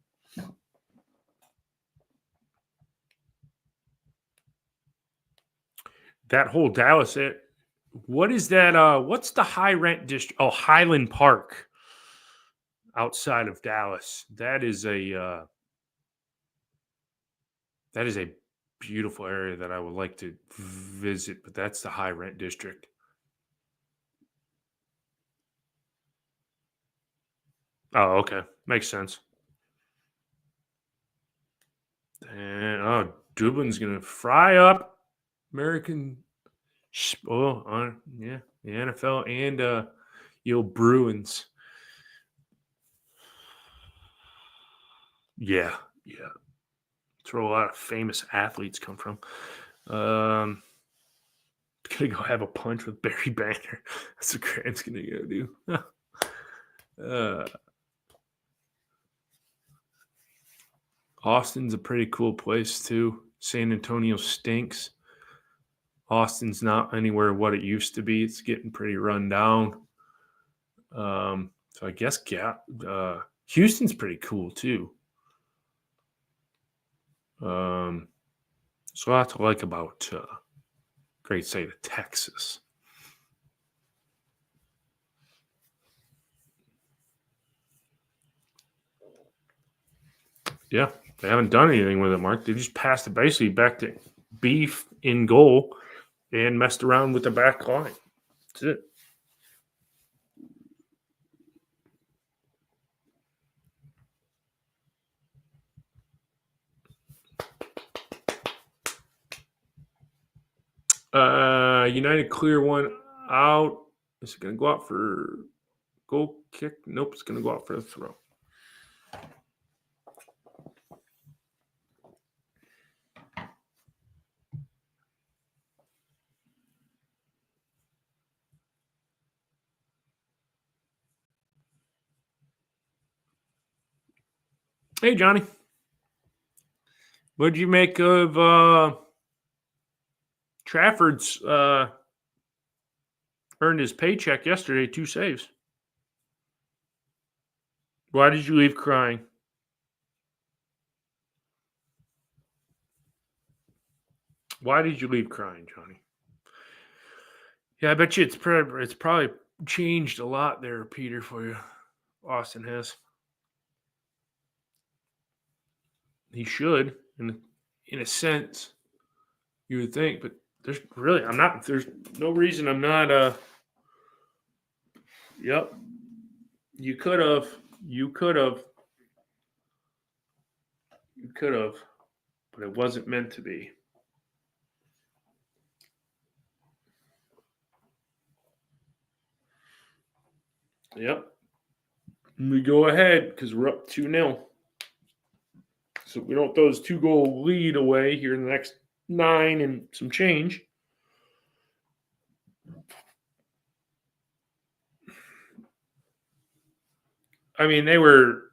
That whole Dallas, what is that? What's the high rent district? Oh, Highland Park. outside of Dallas. That is a beautiful area that I would like to visit, but that's the high rent district. Oh, okay. Makes sense. And Dublin's gonna fry up American. Yeah, the NFL and your Bruins. Yeah, yeah. That's where a lot of famous athletes come from. Um, gonna go have a punch with Barry Banner. That's what Graham's gonna go do. uh, Austin's a pretty cool place too. San Antonio stinks. Austin's not anywhere what it used to be. It's getting pretty run down. So I guess Houston's pretty cool too. So a lot to like about great state of Texas. Yeah, they haven't done anything with it, Mark. They just passed it basically back to Beef in goal and messed around with the back line. That's it. United clear one out. Is it going to go out for goal kick? Nope, it's going to go out for a throw. Hey, Johnny. What did you make of Trafford's earned his paycheck yesterday, 2 saves? Why did you leave crying? Why did you leave crying, Johnny? Yeah, I bet you it's probably changed a lot there, Peter, for you. Austin has. He should, in a sense, you would think, but there's no reason I'm not. Yep, you could have, but it wasn't meant to be. Yep. We go ahead because we're up 2-0. So we don't throw this 2-goal lead away here in the next 9 and some change. I mean, they were.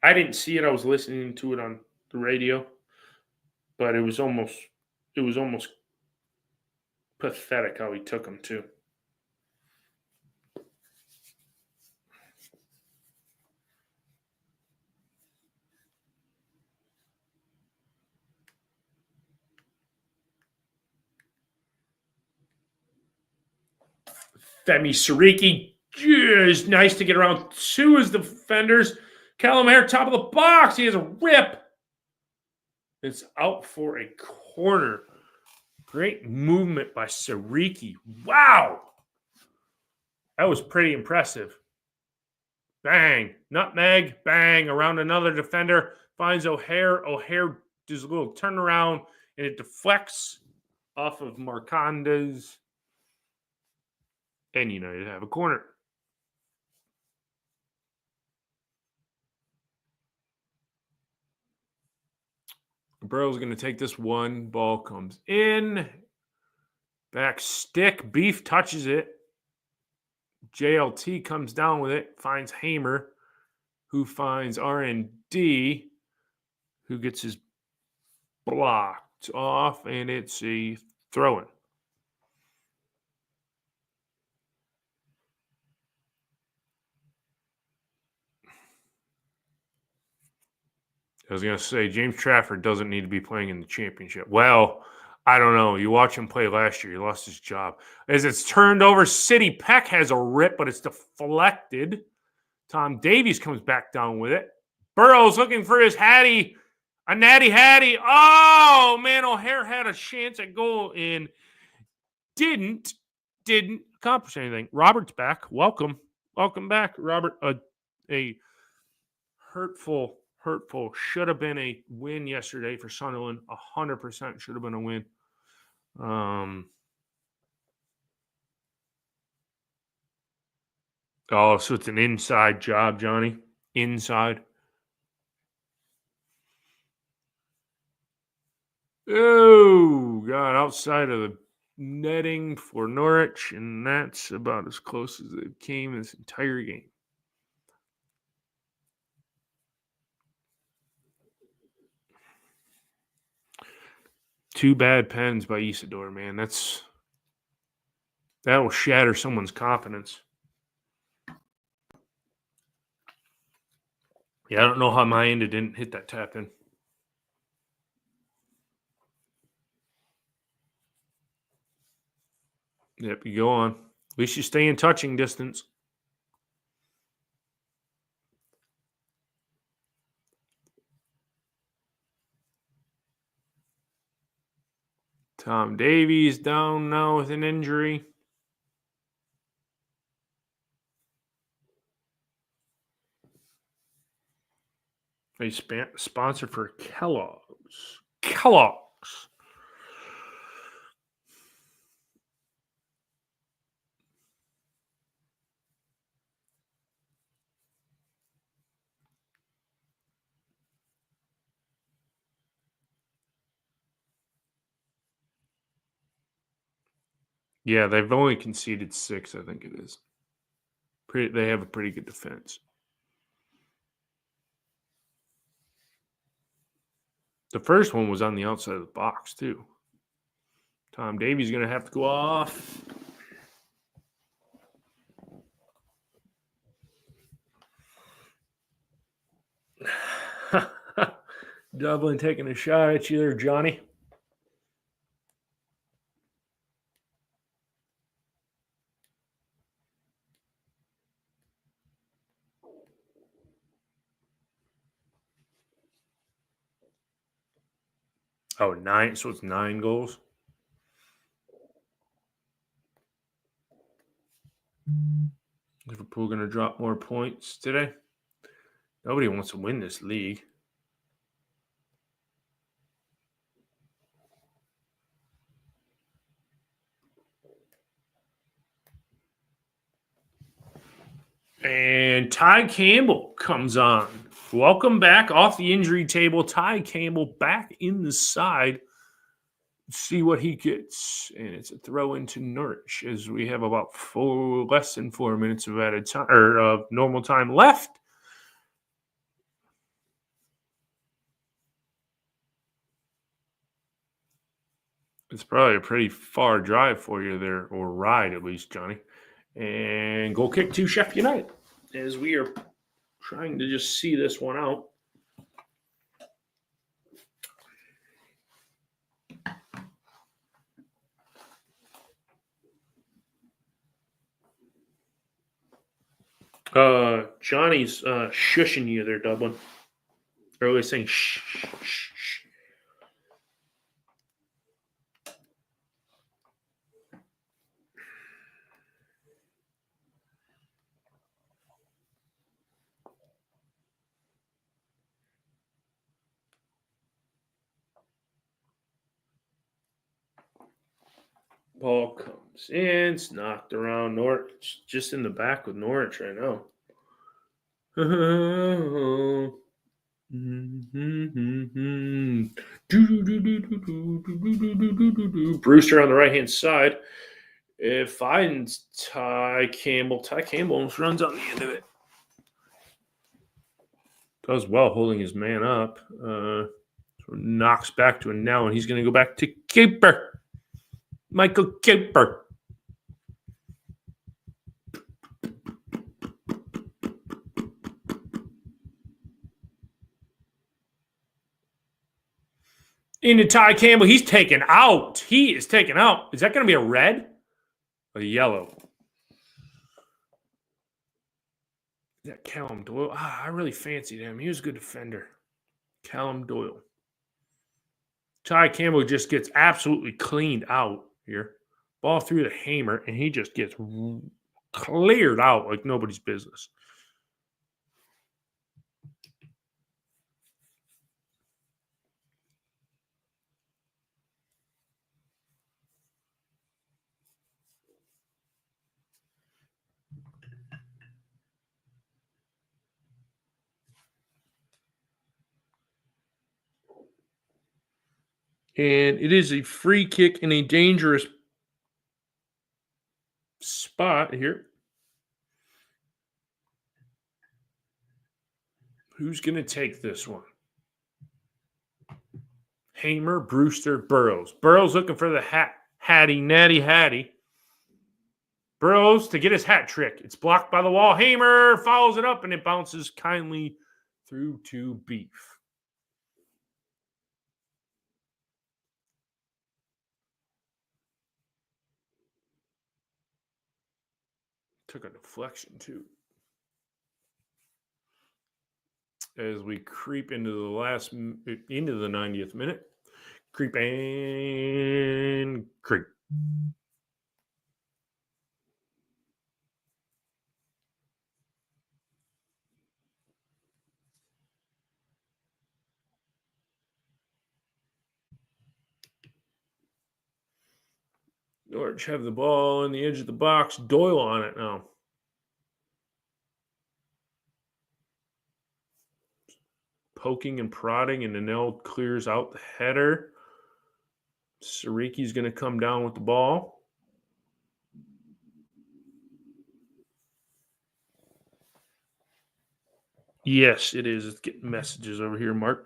I didn't see it. I was listening to it on the radio, but it was almost pathetic how he took them too. Femi Sariki, is nice to get around 2 as defenders. Calamare, top of the box. He has a rip. It's out for a corner. Great movement by Sariki. Wow. That was pretty impressive. Bang. Nutmeg. Bang. Around another defender. Finds O'Hare. O'Hare does a little turnaround, and it deflects off of Marcondes. And United have a corner. Burrow's going to take this one. Ball comes in. Back stick. Beef touches it. JLT comes down with it. Finds Hamer, who finds R&D, who gets his blocked off, and it's a throw-in. I was going to say, James Trafford doesn't need to be playing in the championship. Well, I don't know. You watch him play last year. He lost his job. As it's turned over, City Peck has a rip, but it's deflected. Tom Davies comes back down with it. Burrow's looking for his Hattie. A natty Hattie. Oh, man. O'Hare had a chance at goal and didn't accomplish anything. Robert's back. Welcome back, Robert. A hurtful should have been a win yesterday for Sunderland. 100% should have been a win. Oh, so it's an inside job, Johnny. Inside. Oh, God, outside of the netting for Norwich, and that's about as close as it came this entire game. Two bad pens by Isidore, man. That will shatter someone's confidence. Yeah, I don't know how my end didn't hit that tap in. Yep, you go on. At least you stay in touching distance. Tom Davies down now with an injury. A sponsor for Kellogg's. Yeah, they've only conceded 6, I think it is. They have a pretty good defense. The first one was on the outside of the box, too. Tom Davies going to have to go off. Dublin taking a shot at you there, Johnny. Oh, 9. So it's 9 goals. Liverpool going to drop more points today. Nobody wants to win this league. And Ty Campbell comes on. Welcome back off the injury table. Ty Campbell back in the side. See what he gets. And it's a throw into Norwich as we have about less than 4 minutes of added time or normal time left. It's probably a pretty far drive for you there, or ride at least, Johnny. And goal kick to Sheff United as we are trying to just see this one out. Johnny's shushing you there, Dublin. They're always saying shh, shh, shh. Ball comes in. It's knocked around Norwich. Just in the back with Norwich right now. Brewster on the right-hand side. It finds Ty Campbell. Ty Campbell almost runs on the end of it. Does well holding his man up. Knocks back to a now, and he's going to go back to keeper. Michael Keeper. Into Ty Campbell. He's taken out. He is taken out. Is that going to be a red? A yellow? That Callum Doyle. I really fancied him. He was a good defender. Callum Doyle. Ty Campbell just gets absolutely cleaned out here. Ball through the hammer, and he just gets cleared out like nobody's business. And it is a free kick in a dangerous spot here. Who's going to take this one? Hamer, Brewster, Burrows. Burrows looking for the natty Hattie. Burrows to get his hat trick. It's blocked by the wall. Hamer follows it up, and it bounces kindly through to Beef. Took a deflection, too. As we creep into the 90th minute. Creep and creep. Norwich have the ball on the edge of the box. Doyle on it now. Poking and prodding, and Nanel clears out the header. Sariki's going to come down with the ball. Yes, it is. It's getting messages over here, Mark.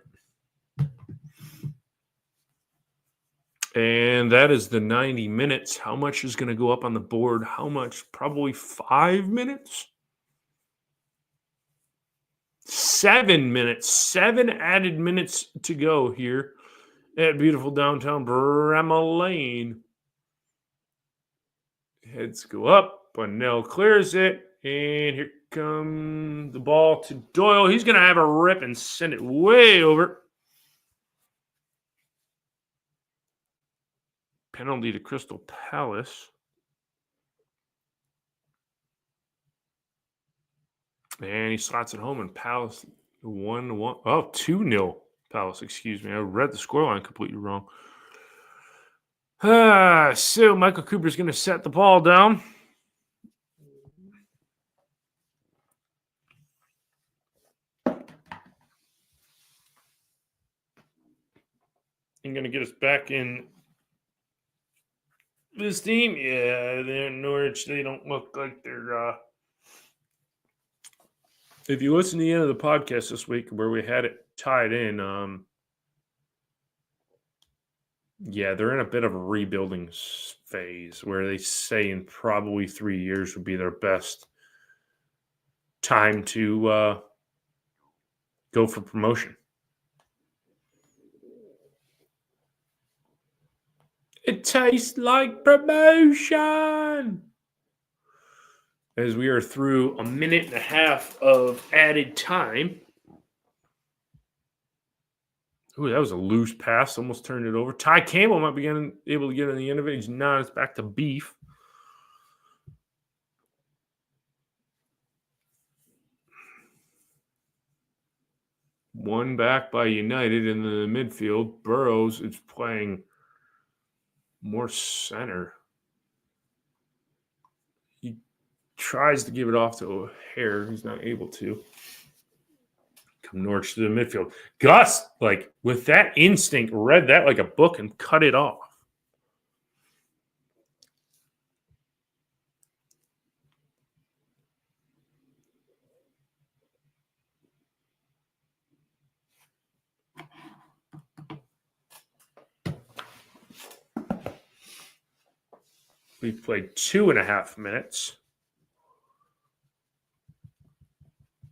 And that is the 90 minutes. How much is going to go up on the board? How much? Probably 5 minutes? 7 minutes. 7 added minutes to go here at beautiful downtown Bramall Lane. Heads go up. Bunnell clears it. And here comes the ball to Doyle. He's going to have a rip and send it way over. Penalty to Crystal Palace. And he slots it home, and Palace 1-1. Oh, 2-0 Palace, excuse me. I read the scoreline completely wrong. So Michael Cooper's going to set the ball down. I'm going to get us back in this team. Yeah, they're in Norwich. They don't look like they're... If you listen to the end of the podcast this week where we had it tied in, yeah, they're in a bit of a rebuilding phase where they say in probably 3 years would be their best time to go for promotion. It tastes like promotion. As we are through a minute and a half of added time. Ooh, that was a loose pass. Almost turned it over. Ty Campbell might be able to get on the end of it. He's not. It's back to Beef. One back by United in the midfield. Burrows is playing more center. He tries to give it off to O'Hare. He's not able to. Come Norwich to the midfield. Gus, like with that instinct, read that like a book and cut it off. We've played 2.5 minutes.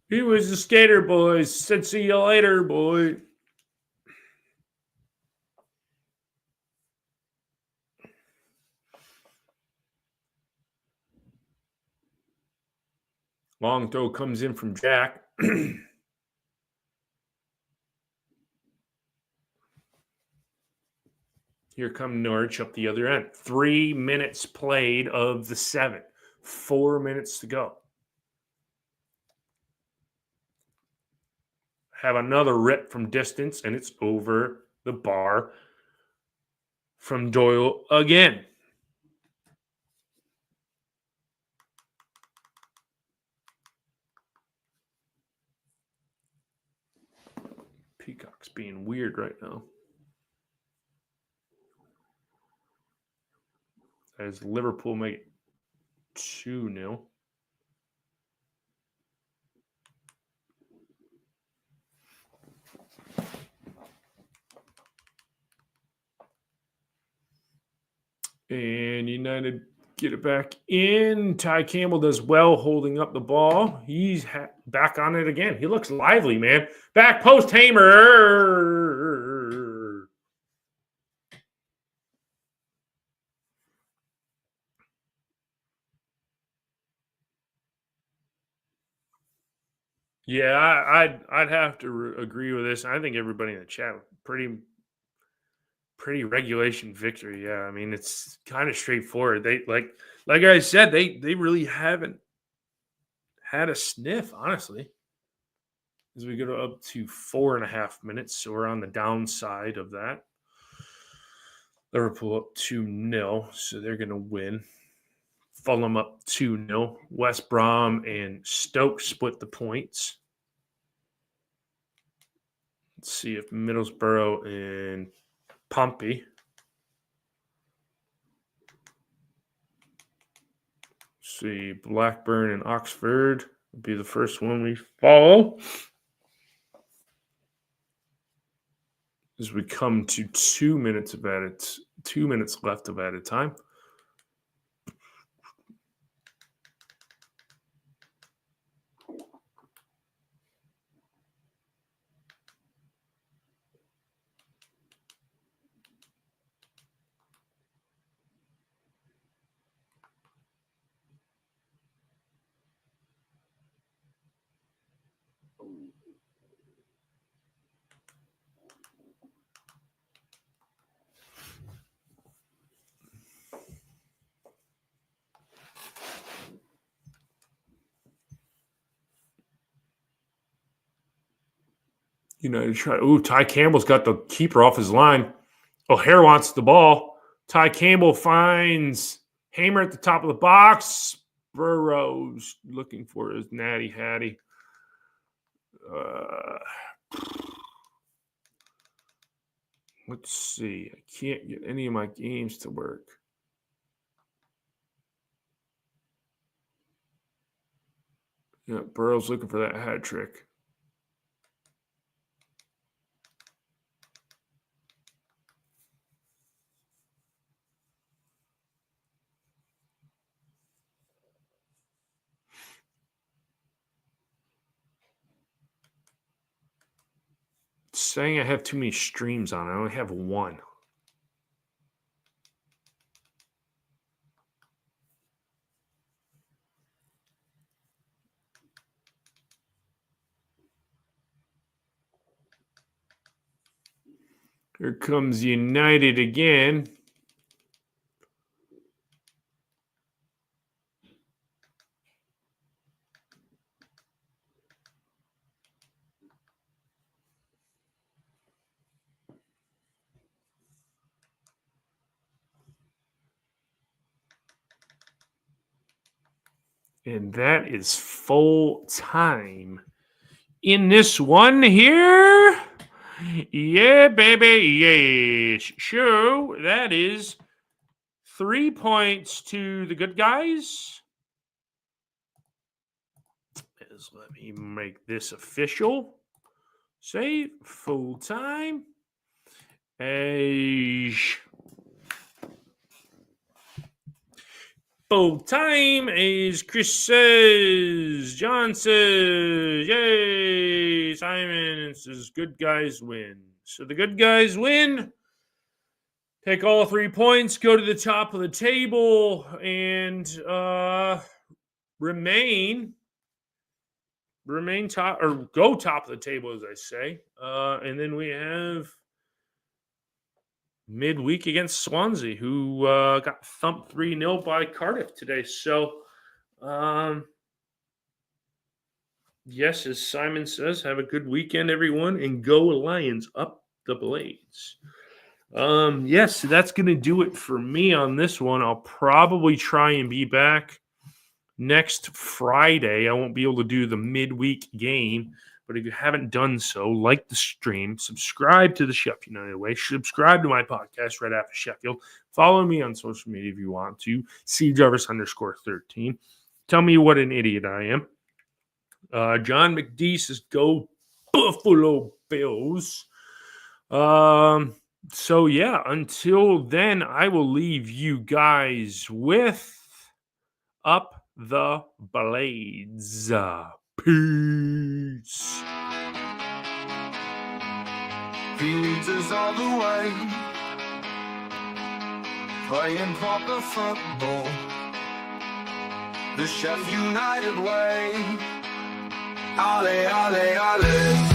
He was a skater, boys. Said see you later, boy. Long throw comes in from Jack. Here come Norwich up the other end. 3 minutes played of the 7. 4 minutes to go. Have another rip from distance, and it's over the bar from Doyle again. Peacock's being weird right now. As Liverpool make it 2-0. And United get it back in. Ty Campbell does well holding up the ball. He's back on it again. He looks lively, man. Back post Hamer. Yeah, I'd have to agree with this. I think everybody in the chat pretty regulation victory. Yeah, I mean it's kind of straightforward. They like I said, they really haven't had a sniff, honestly. As we go up to 4.5 minutes, so we're on the downside of that. Liverpool up 2-0, so they're going to win. Fulham up 2-0. West Brom and Stoke split the points. Let's see if Middlesbrough and Pompey. See, Blackburn and Oxford will be the first one we follow. As we come to 2 minutes of added 2 minutes left of added time. United try. Ooh, Ty Campbell's got the keeper off his line. O'Hare wants the ball. Ty Campbell finds Hamer at the top of the box. Burrows looking for his natty hattie. Let's see. I can't get any of my games to work. Yeah, Burrow's looking for that hat trick. It's saying I have too many streams on. I only have one. Here comes United again. And that is full time in this one here. Yeah, baby. Yes. Sure. That is 3 points to the good guys. Let me make this official. Say full time. Full time is Chris says, John says, yay, Simon says, good guys win. So the good guys win. Take all 3 points, go to the top of the table, and remain remain top or go top of the table, as I say. And then we have midweek against Swansea, who got thumped 3-0 by Cardiff today. So, yes, as Simon says, have a good weekend, everyone, and go Lions up the Blades. Yes, that's going to do it for me on this one. I'll probably try and be back next Friday. I won't be able to do the midweek game, but if you haven't done so, like the stream, subscribe to the Sheff United Way, subscribe to my podcast right after Sheffield. Follow me on social media if you want to. CJarvis_13. Tell me what an idiot I am. John McD says, go Buffalo Bills. So yeah, until then, I will leave you guys with Up the Blades. Peace. He leads us all the way, playing proper football, the Sheff United way. Ale, ale, ale.